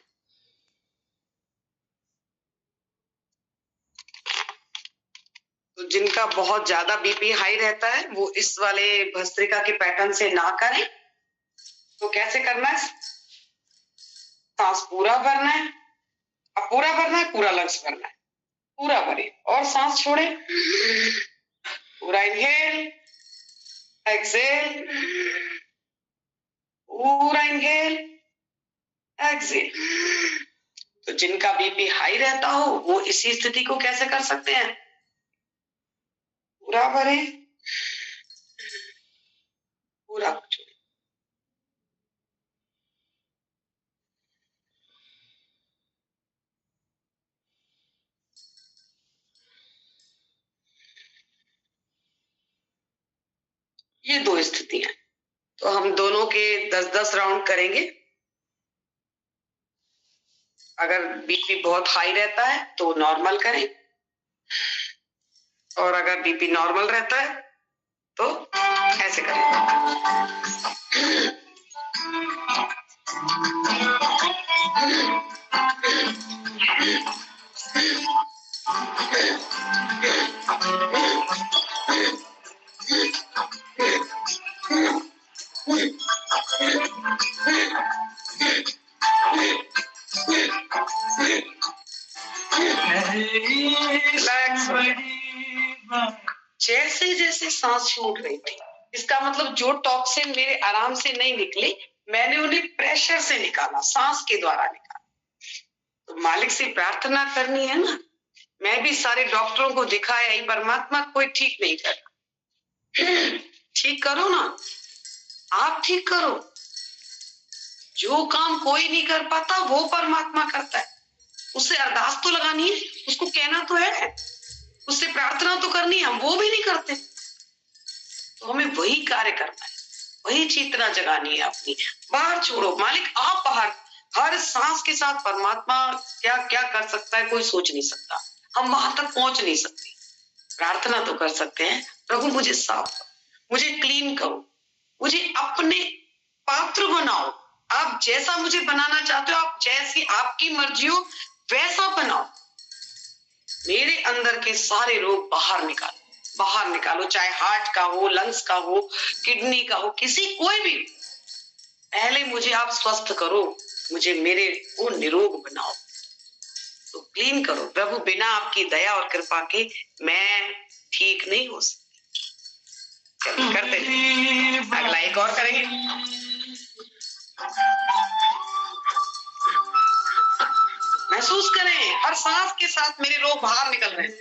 तो जिनका बहुत ज्यादा बीपी हाई रहता है वो इस वाले भस्त्रिका के पैटर्न से ना करें। तो कैसे करना है? सांस पूरा भरना है। अब पूरा भरना है, पूरा लंग्स भरना है, पूरा भरे और सांस छोड़े। पूरा इनहेल, एक्सेल, पूरा इनहेल, एक्सेल। तो जिनका बीपी हाई रहता हो वो इसी स्थिति को कैसे कर सकते हैं? पूरा भरे, पूरा छोड़े। ये दो स्थितियां। तो हम दोनों के 10-10 राउंड करेंगे। अगर बीपी बहुत हाई रहता है तो नॉर्मल करें, और अगर बीपी नॉर्मल रहता है तो ऐसे करें। जैसे जैसे सांस छूट रही थी, इसका मतलब जो टॉक्सिन मेरे आराम से नहीं निकले, मैंने उन्हें प्रेशर से निकाला, सांस के द्वारा निकाला। तो मालिक से प्रार्थना करनी है ना। मैं भी सारे डॉक्टरों को दिखाया, ही परमात्मा कोई ठीक नहीं कर। ठीक करो ना, आप ठीक करो। जो काम कोई नहीं कर पाता वो परमात्मा करता है। उससे अरदास तो लगानी है, उसको कहना तो है, उससे प्रार्थना तो करनी है, हम वो भी नहीं करते। तो हमें वही कार्य करना है, वही चेतना जगानी है अपनी। बाहर छोड़ो, मालिक आप बाहर। हर सांस के साथ परमात्मा क्या क्या कर सकता है कोई सोच नहीं सकता। हम वहां तक पहुंच नहीं सकते। प्रार्थना तो कर सकते हैं, प्रभु मुझे साफ करो, मुझे क्लीन करो, मुझे अपने पात्र बनाओ। आप जैसा मुझे बनाना चाहते हो, आप जैसी आपकी मर्जी हो वैसा बनाओ। मेरे अंदर के सारे रोग बाहर निकालो, बाहर निकालो। चाहे हार्ट का हो, लंग्स का हो, किडनी का हो, किसी कोई भी। पहले मुझे आप स्वस्थ करो, मुझे मेरे को निरोग बनाओ। तो क्लीन करो प्रभु। बिना आपकी दया और कृपा के मैं ठीक नहीं हो सकती। चलिए करते हैं। अगला एक और करेंगे। महसूस करें हर सांस के साथ मेरे रोग बाहर निकल रहे हैं।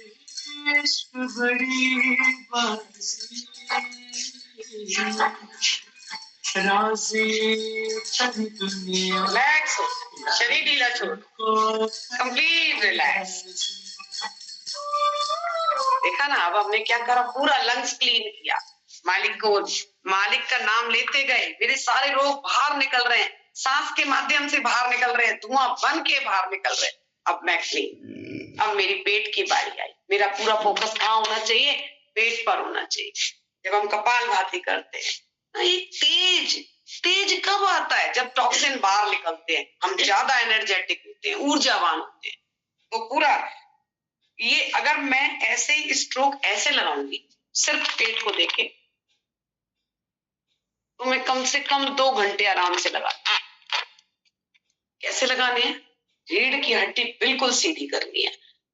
रिलैक्स, शरीर ढीला छोड़, कंप्लीट रिलैक्स। देखा ना, अब हमने क्या करा, पूरा लंग्स क्लीन किया। मालिक का नाम लेते गए, मेरे सारे रोग बाहर निकल रहे हैं, सांस के माध्यम से बाहर निकल रहे हैं, धुआं बन के बाहर निकल रहे हैं। अब मैं क्लीन। अब मेरी पेट की बारी आई। मेरा पूरा फोकस कहाँ होना चाहिए? पेट पर होना चाहिए। जब हम कपालभाति करते हैं, ये तेज कब आता है? जब टॉक्सिन बाहर निकलते हैं, हम ज्यादा एनर्जेटिक होते हैं, ऊर्जावान होते हैं। तो पूरा ये, अगर मैं ऐसे ही स्ट्रोक ऐसे लगाऊंगी सिर्फ पेट को देके, तो मैं कम से कम 2 घंटे आराम से लगा। कैसे लगाने हैं? रीढ़ की हड्डी बिल्कुल सीधी करनी है।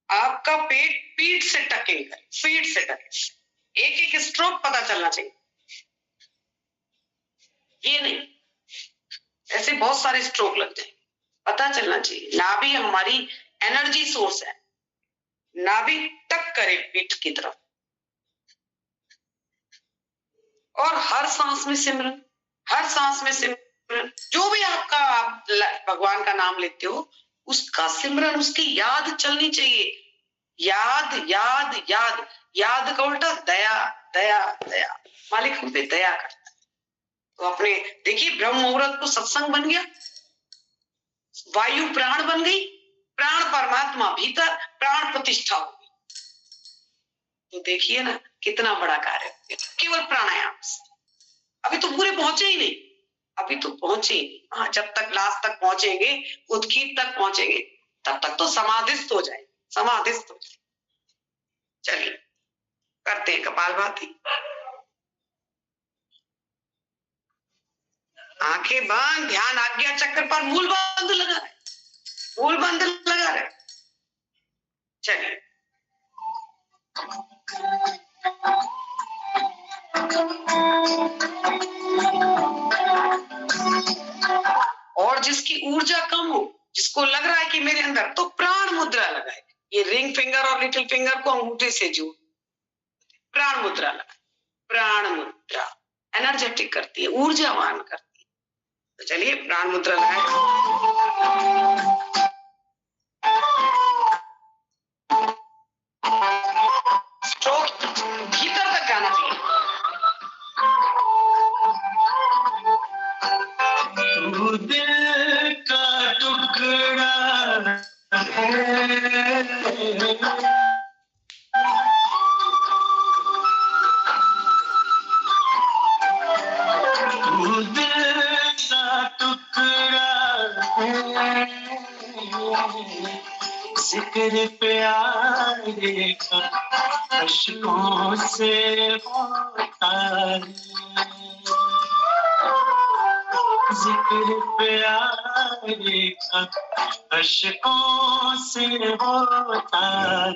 आपका पेट पीठ से टकेल कर, पीठ से टकेल। एक एक स्ट्रोक पता चलना चाहिए। ये नहीं ऐसे बहुत सारे स्ट्रोक लग जाए, पता चलना चाहिए। नाभि हमारी एनर्जी सोर्स है। नाभि टक करे पीठ की तरफ, और हर सांस में सिमरन, हर सांस में सिमरन। जो भी आपका, आप भगवान का नाम लेते हो, उसका सिमरन, उसकी याद चलनी चाहिए। याद याद याद, याद का उल्टा दया दया दया। मालिक हम पे दया करता है। तो अपने देखिए, ब्रह्म मुहूर्त को सत्संग बन गया, वायु प्राण बन गई, प्राण परमात्मा भीतर, प्राण प्रतिष्ठा हो गई। तो देखिए ना कितना बड़ा कार्य केवल प्राणायाम से। अभी तो पूरे पहुंचे ही नहीं, अभी तो पहुंचे ही नहीं। हाँ, जब तक लास्ट तक पहुंचेंगे, उद्गीत तक पहुंचेंगे, तब तक तो समाधिस्थ हो जाए, समाधिस्थ हो जाए। चलिए करते हैं कपालभाति। आंखें बंद, ध्यान आज्ञा चक्र पर मूल बंद लगा रहे, मूल बंद लगा रहे। चलिए और जिसकी ऊर्जा कम हो, जिसको लग रहा है कि मेरे अंदर, तो प्राण मुद्रा लगाए। ये रिंग फिंगर और लिटिल फिंगर को अंगूठे से जोड़ प्राण मुद्रा लगाए। प्राण मुद्रा एनर्जेटिक करती है, ऊर्जावान करती है। तो चलिए प्राण मुद्रा लगाए। स्ट्रोक भीतर तक जाना चाहिए। तू दिल का टुकड़ा जिक्र प्यारे का अश्कों से होता है, जिक्र प्यारे का अश्कों से होता है।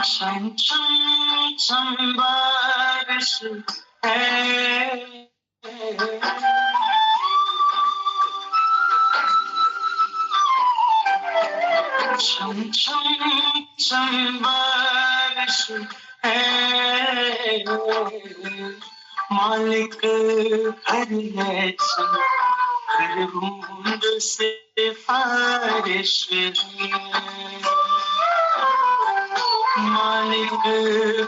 छम छम छम बारिश है, छम छम छम बारिश है, मालिक हर हर बूंद से फारिश है, मालिक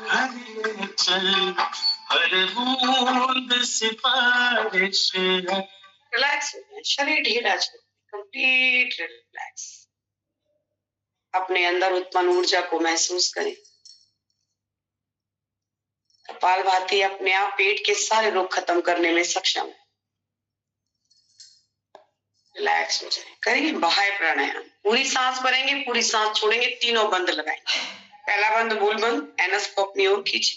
हर चल हर बूंद सिफारिश है। रिलैक्स हो जाए, शरीर ढीला छोड़, कंप्लीट रिलैक्स। अपने अंदर उत्पन्न ऊर्जा को महसूस करें। कपालभाति अपने आप पेट के सारे रोग खत्म करने में सक्षम है। रिलैक्स हो जाए। करेंगे बाह्य प्राणायाम। पूरी सांस भरेंगे, पूरी सांस छोड़ेंगे, तीनों बंद लगाएंगे। पहला बंद मूल बंद, एनस को अपनी ओर खींचे।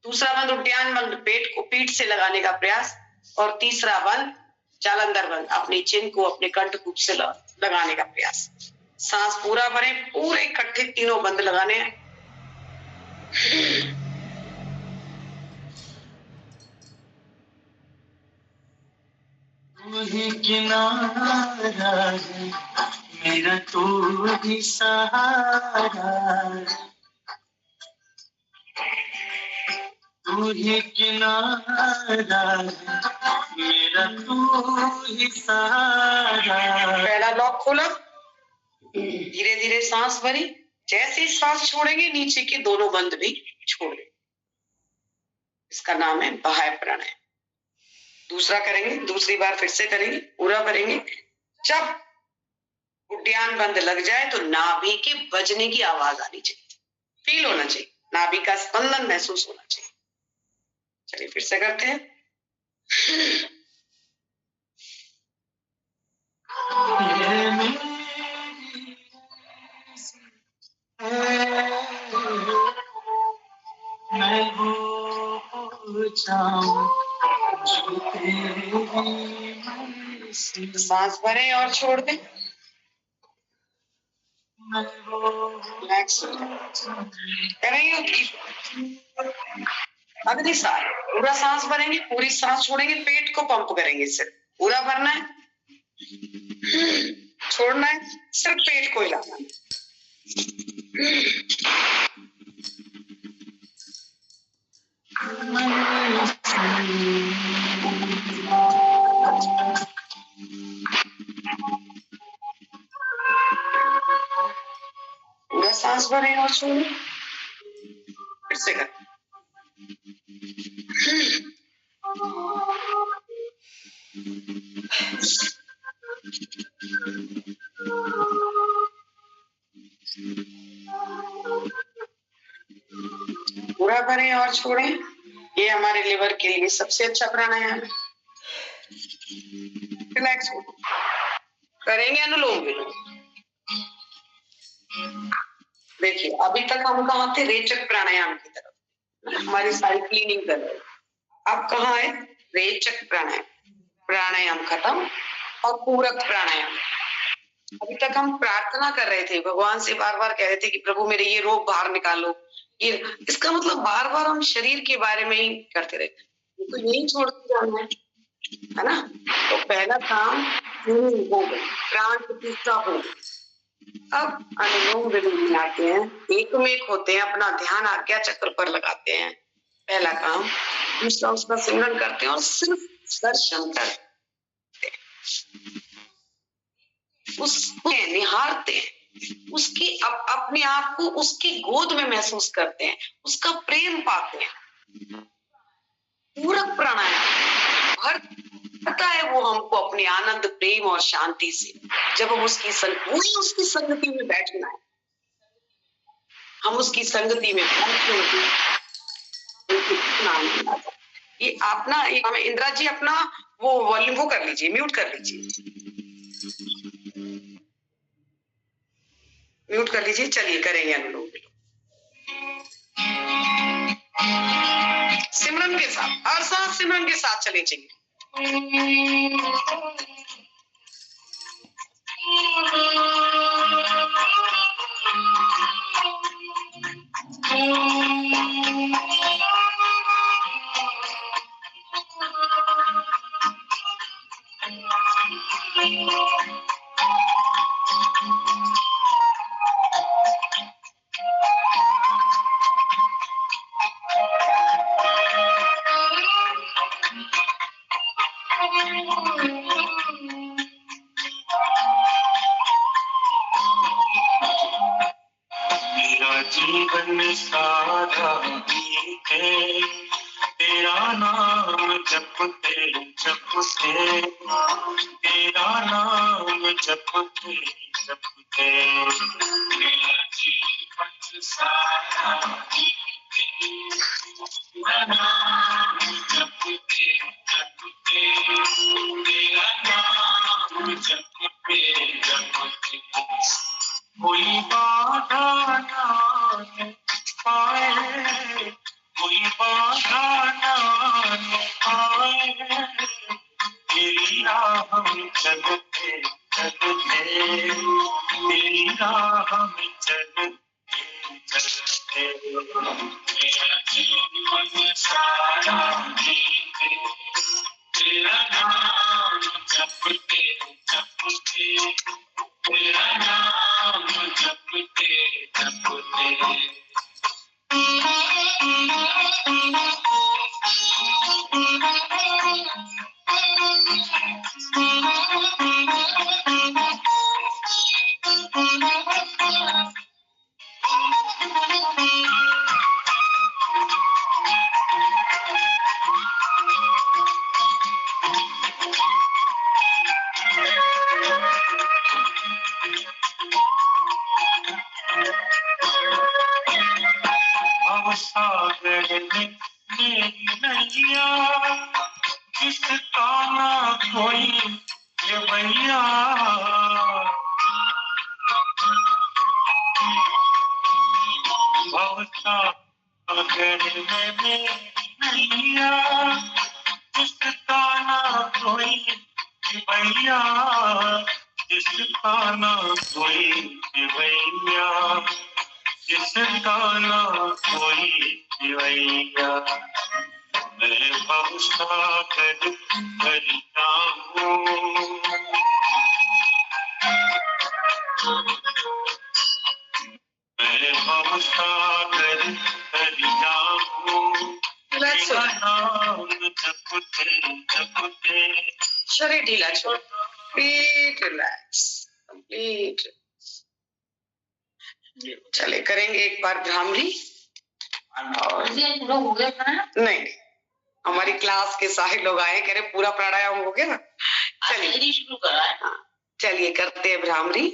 दूसरा बंद उद्यान बंद, पेट को पीठ से लगाने का प्रयास। और तीसरा बंद जालंधर बंद, अपनी चिन्ह को अपने कंठकूप से लगाने का प्रयास। सांस पूरा भरें, पूरे इकट्ठे तीनों बंद लगाने हैं। तू ही किनारा है मेरा, तू ही सहारा, तू ही किनारा मेरा, तू ही सहारा। पहला लॉक खोला, धीरे धीरे सांस भरी। जैसे ही सांस छोड़ेंगे, नीचे के दोनों बंद भी छोड़ेंगे। इसका नाम है बाह्य प्राणायाम। दूसरा करेंगे, दूसरी बार फिर से करेंगे, पूरा भरेंगे। जब उद्यान बंद लग जाए तो नाभि के बजने की आवाज आनी चाहिए, फील होना चाहिए, नाभि का स्पंदन महसूस होना चाहिए। चलिए फिर से करते हैं। मैं हो जाऊं जो तेरी, सांस भरें और छोड़ दें। रिलैक्स करेंगे। अगली सांस पूरा सांस भरेंगे, पूरी सांस छोड़ेंगे, पेट को पंप करेंगे। सिर्फ पूरा भरना है, छोड़ना है, सिर्फ पेट को हिलाना है। सांस भरें और छोड़ें। फिर से करें। पूरा भरें और छोड़ें। ये हमारे लिवर के लिए सबसे अच्छा प्राणायाम है। रिलैक्स हो करेंगे अनुलोम विलोम। देखिए अभी तक हम कहाँ थे? रेचक प्राणायाम की तरफ हमारी सारी क्लीनिंग कर रहे। अब कहाँ है? रेचक प्राणायाम। प्राणायाम खत्म और पूरक प्राणायाम। अभी तक हम प्रार्थना कर रहे थे, भगवान से बार बार कह रहे थे कि प्रभु मेरे ये रोग बाहर निकालो। ये इसका मतलब बार बार हम शरीर के बारे में ही करते रहे, तो यही छोड़ के जाना है ना। तो पहला काम हो गया, प्राण प्रतिष्ठा हो। अब अनुलोम विलोम में आते हैं, एक में एक होते हैं, अपना ध्यान आज्ञा चक्र पर लगाते हैं। पहला काम, दूसरा उसका सिमरन करते हैं और सिर्फ दर्शन करते हैं, उसको निहारते हैं, उसकी अपने आप को उसकी गोद में महसूस करते हैं, उसका प्रेम पाते हैं। पूरक प्राणायाम भरता है वो हमको अपने आनंद, प्रेम और शांति से। जब हम उसकी संगति में बैठना है, हम उसकी संगति में बैठते हैं, ये अपना इंदिरा जी अपना वो वॉल्यूम वो कर लीजिए, म्यूट कर लीजिए, म्यूट कर लीजिए। चलिए करेंगे अनुलोम विलोम सिमरन के साथ, हर सांस सिमरन के साथ चले चाहिए। जीवन सारा गीत है, तेरा नाम जपते जपते, तेरा नाम जपते जपते, मेरा जीवन सारा गीत है, तेरा नाम जपते जपते, तेरा नाम जपते जपते, कोई बाधा ना पाए, कोई बाधा ना पाए, तेरी राह में चलते चलते, तेरी राह में चलते चलते, मेरा जीवन सारा गीत है, तेरा नाम जपते जपते, तेरा नाम जपते जपते। सागर में मेरी नैया, जिसका ना कोई भैया, भवसागर में मेरी नैया, जिसका ना कोई भैया, जिसका ना कोई भैया, जिसका ना कोई भैया, मैं भवसागर भरता हूँ, मैं भवसागर भरता हूँ, तेरा नाम जपते जपते। शरीर ढीला छोड़, कंप्लीट रिलैक्स, कंप्लीट। चले करेंगे एक बार भ्रामरी। और नहीं, हमारी क्लास के सारे लोग आए, कह रहे पूरा प्राणायाम हो गया ना। चलिए शुरू करा है। हाँ, चलिए करते हैं भ्रामरी।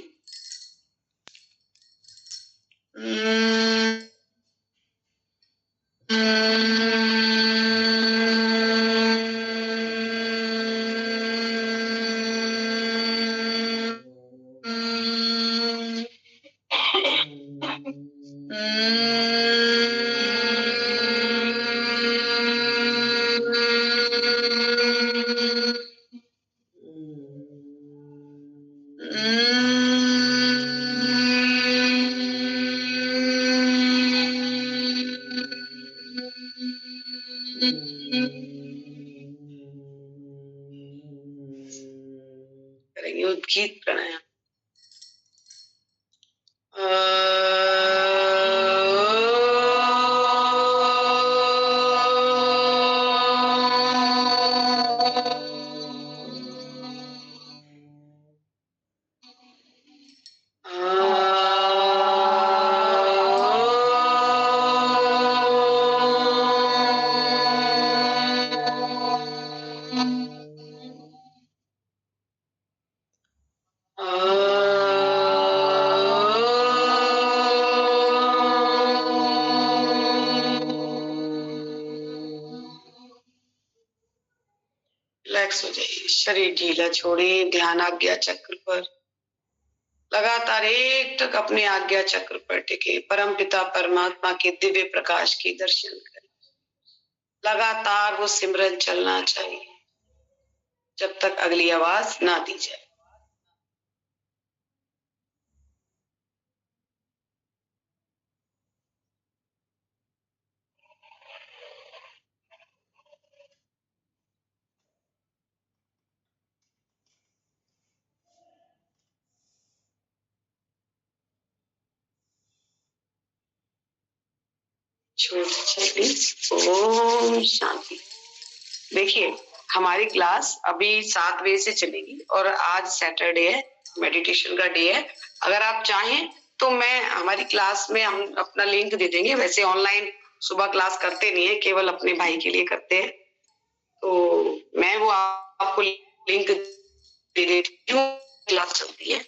करेंगे उद्गीत प्राणायाम। रिलैक्स हो जाइए, शरीर ढीला छोड़िए, ध्यान आज्ञा चक्र पर। लगातार एक तक अपने आज्ञा चक्र पर टिके, परम पिता परमात्मा के दिव्य प्रकाश के दर्शन करें। लगातार वो सिमरन चलना चाहिए जब तक अगली आवाज ना दी जाए। ओम शांति। देखिए, हमारी क्लास अभी 7 बजे से चलेगी और आज सैटरडे है, मेडिटेशन का डे है। अगर आप चाहें तो मैं हमारी क्लास में हम अपना लिंक दे देंगे। वैसे ऑनलाइन सुबह क्लास करते नहीं है, केवल अपने भाई के लिए करते हैं, तो मैं वो आपको लिंक दे देती हूँ। क्लास चलती है,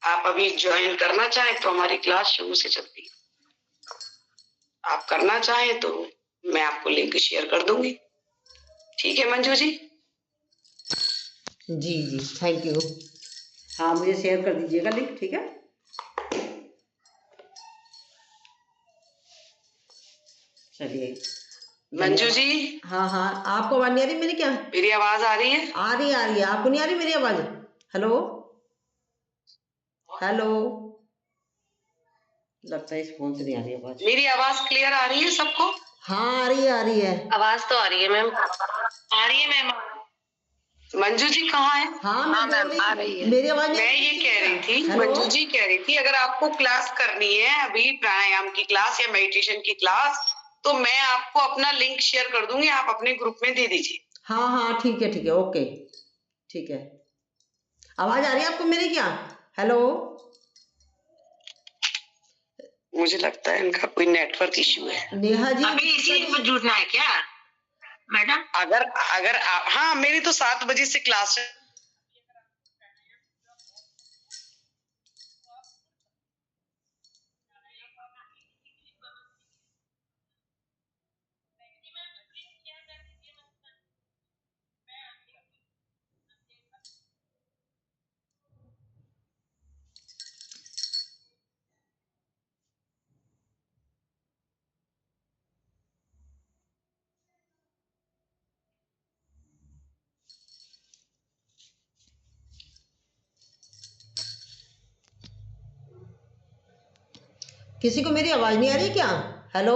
आप अभी ज्वाइन करना चाहें तो हमारी क्लास शुरू से चलती है। आप करना चाहें तो मैं आपको लिंक शेयर कर दूंगी। ठीक है मंजू जी? जी जी, थैंक यू। हाँ, मुझे शेयर कर दीजिएगा लिंक, ठीक है? चलिए मंजू जी। हाँ हाँ, आपको आवाज नहीं आ रही मेरी क्या? मेरी आवाज आ रही है? आ रही है। आपको नहीं आ रही मेरी आवाज? हेलो हेलो, लगता है इस फोन से नहीं आ रही आवाज। मेरी आवाज क्लियर आ रही है सबको? हाँ, आ रही है। आवाज तो आ रही है मैम, आ रही है मैम। मंजू जी कहाँ है? हाँ मैम, आ रही है। मेरी आवाज मैं ये कह रही थी, मंजू जी कह रही थी, अगर आपको क्लास करनी है अभी प्राणायाम की क्लास या मेडिटेशन की क्लास, तो मैं आपको अपना लिंक शेयर कर दूंगी, आप अपने ग्रुप में दे दीजिए। हाँ हाँ, ठीक है, ओके, ठीक है। आवाज आ रही है आपको मेरी क्या? हेलो, मुझे लगता है इनका कोई नेटवर्क इश्यू है। नेहा जी, अभी इसी में जुड़ना है क्या मैडम? अगर हाँ, मेरी तो 7 बजे से क्लास है। किसी को मेरी आवाज नहीं आ रही क्या? हेलो।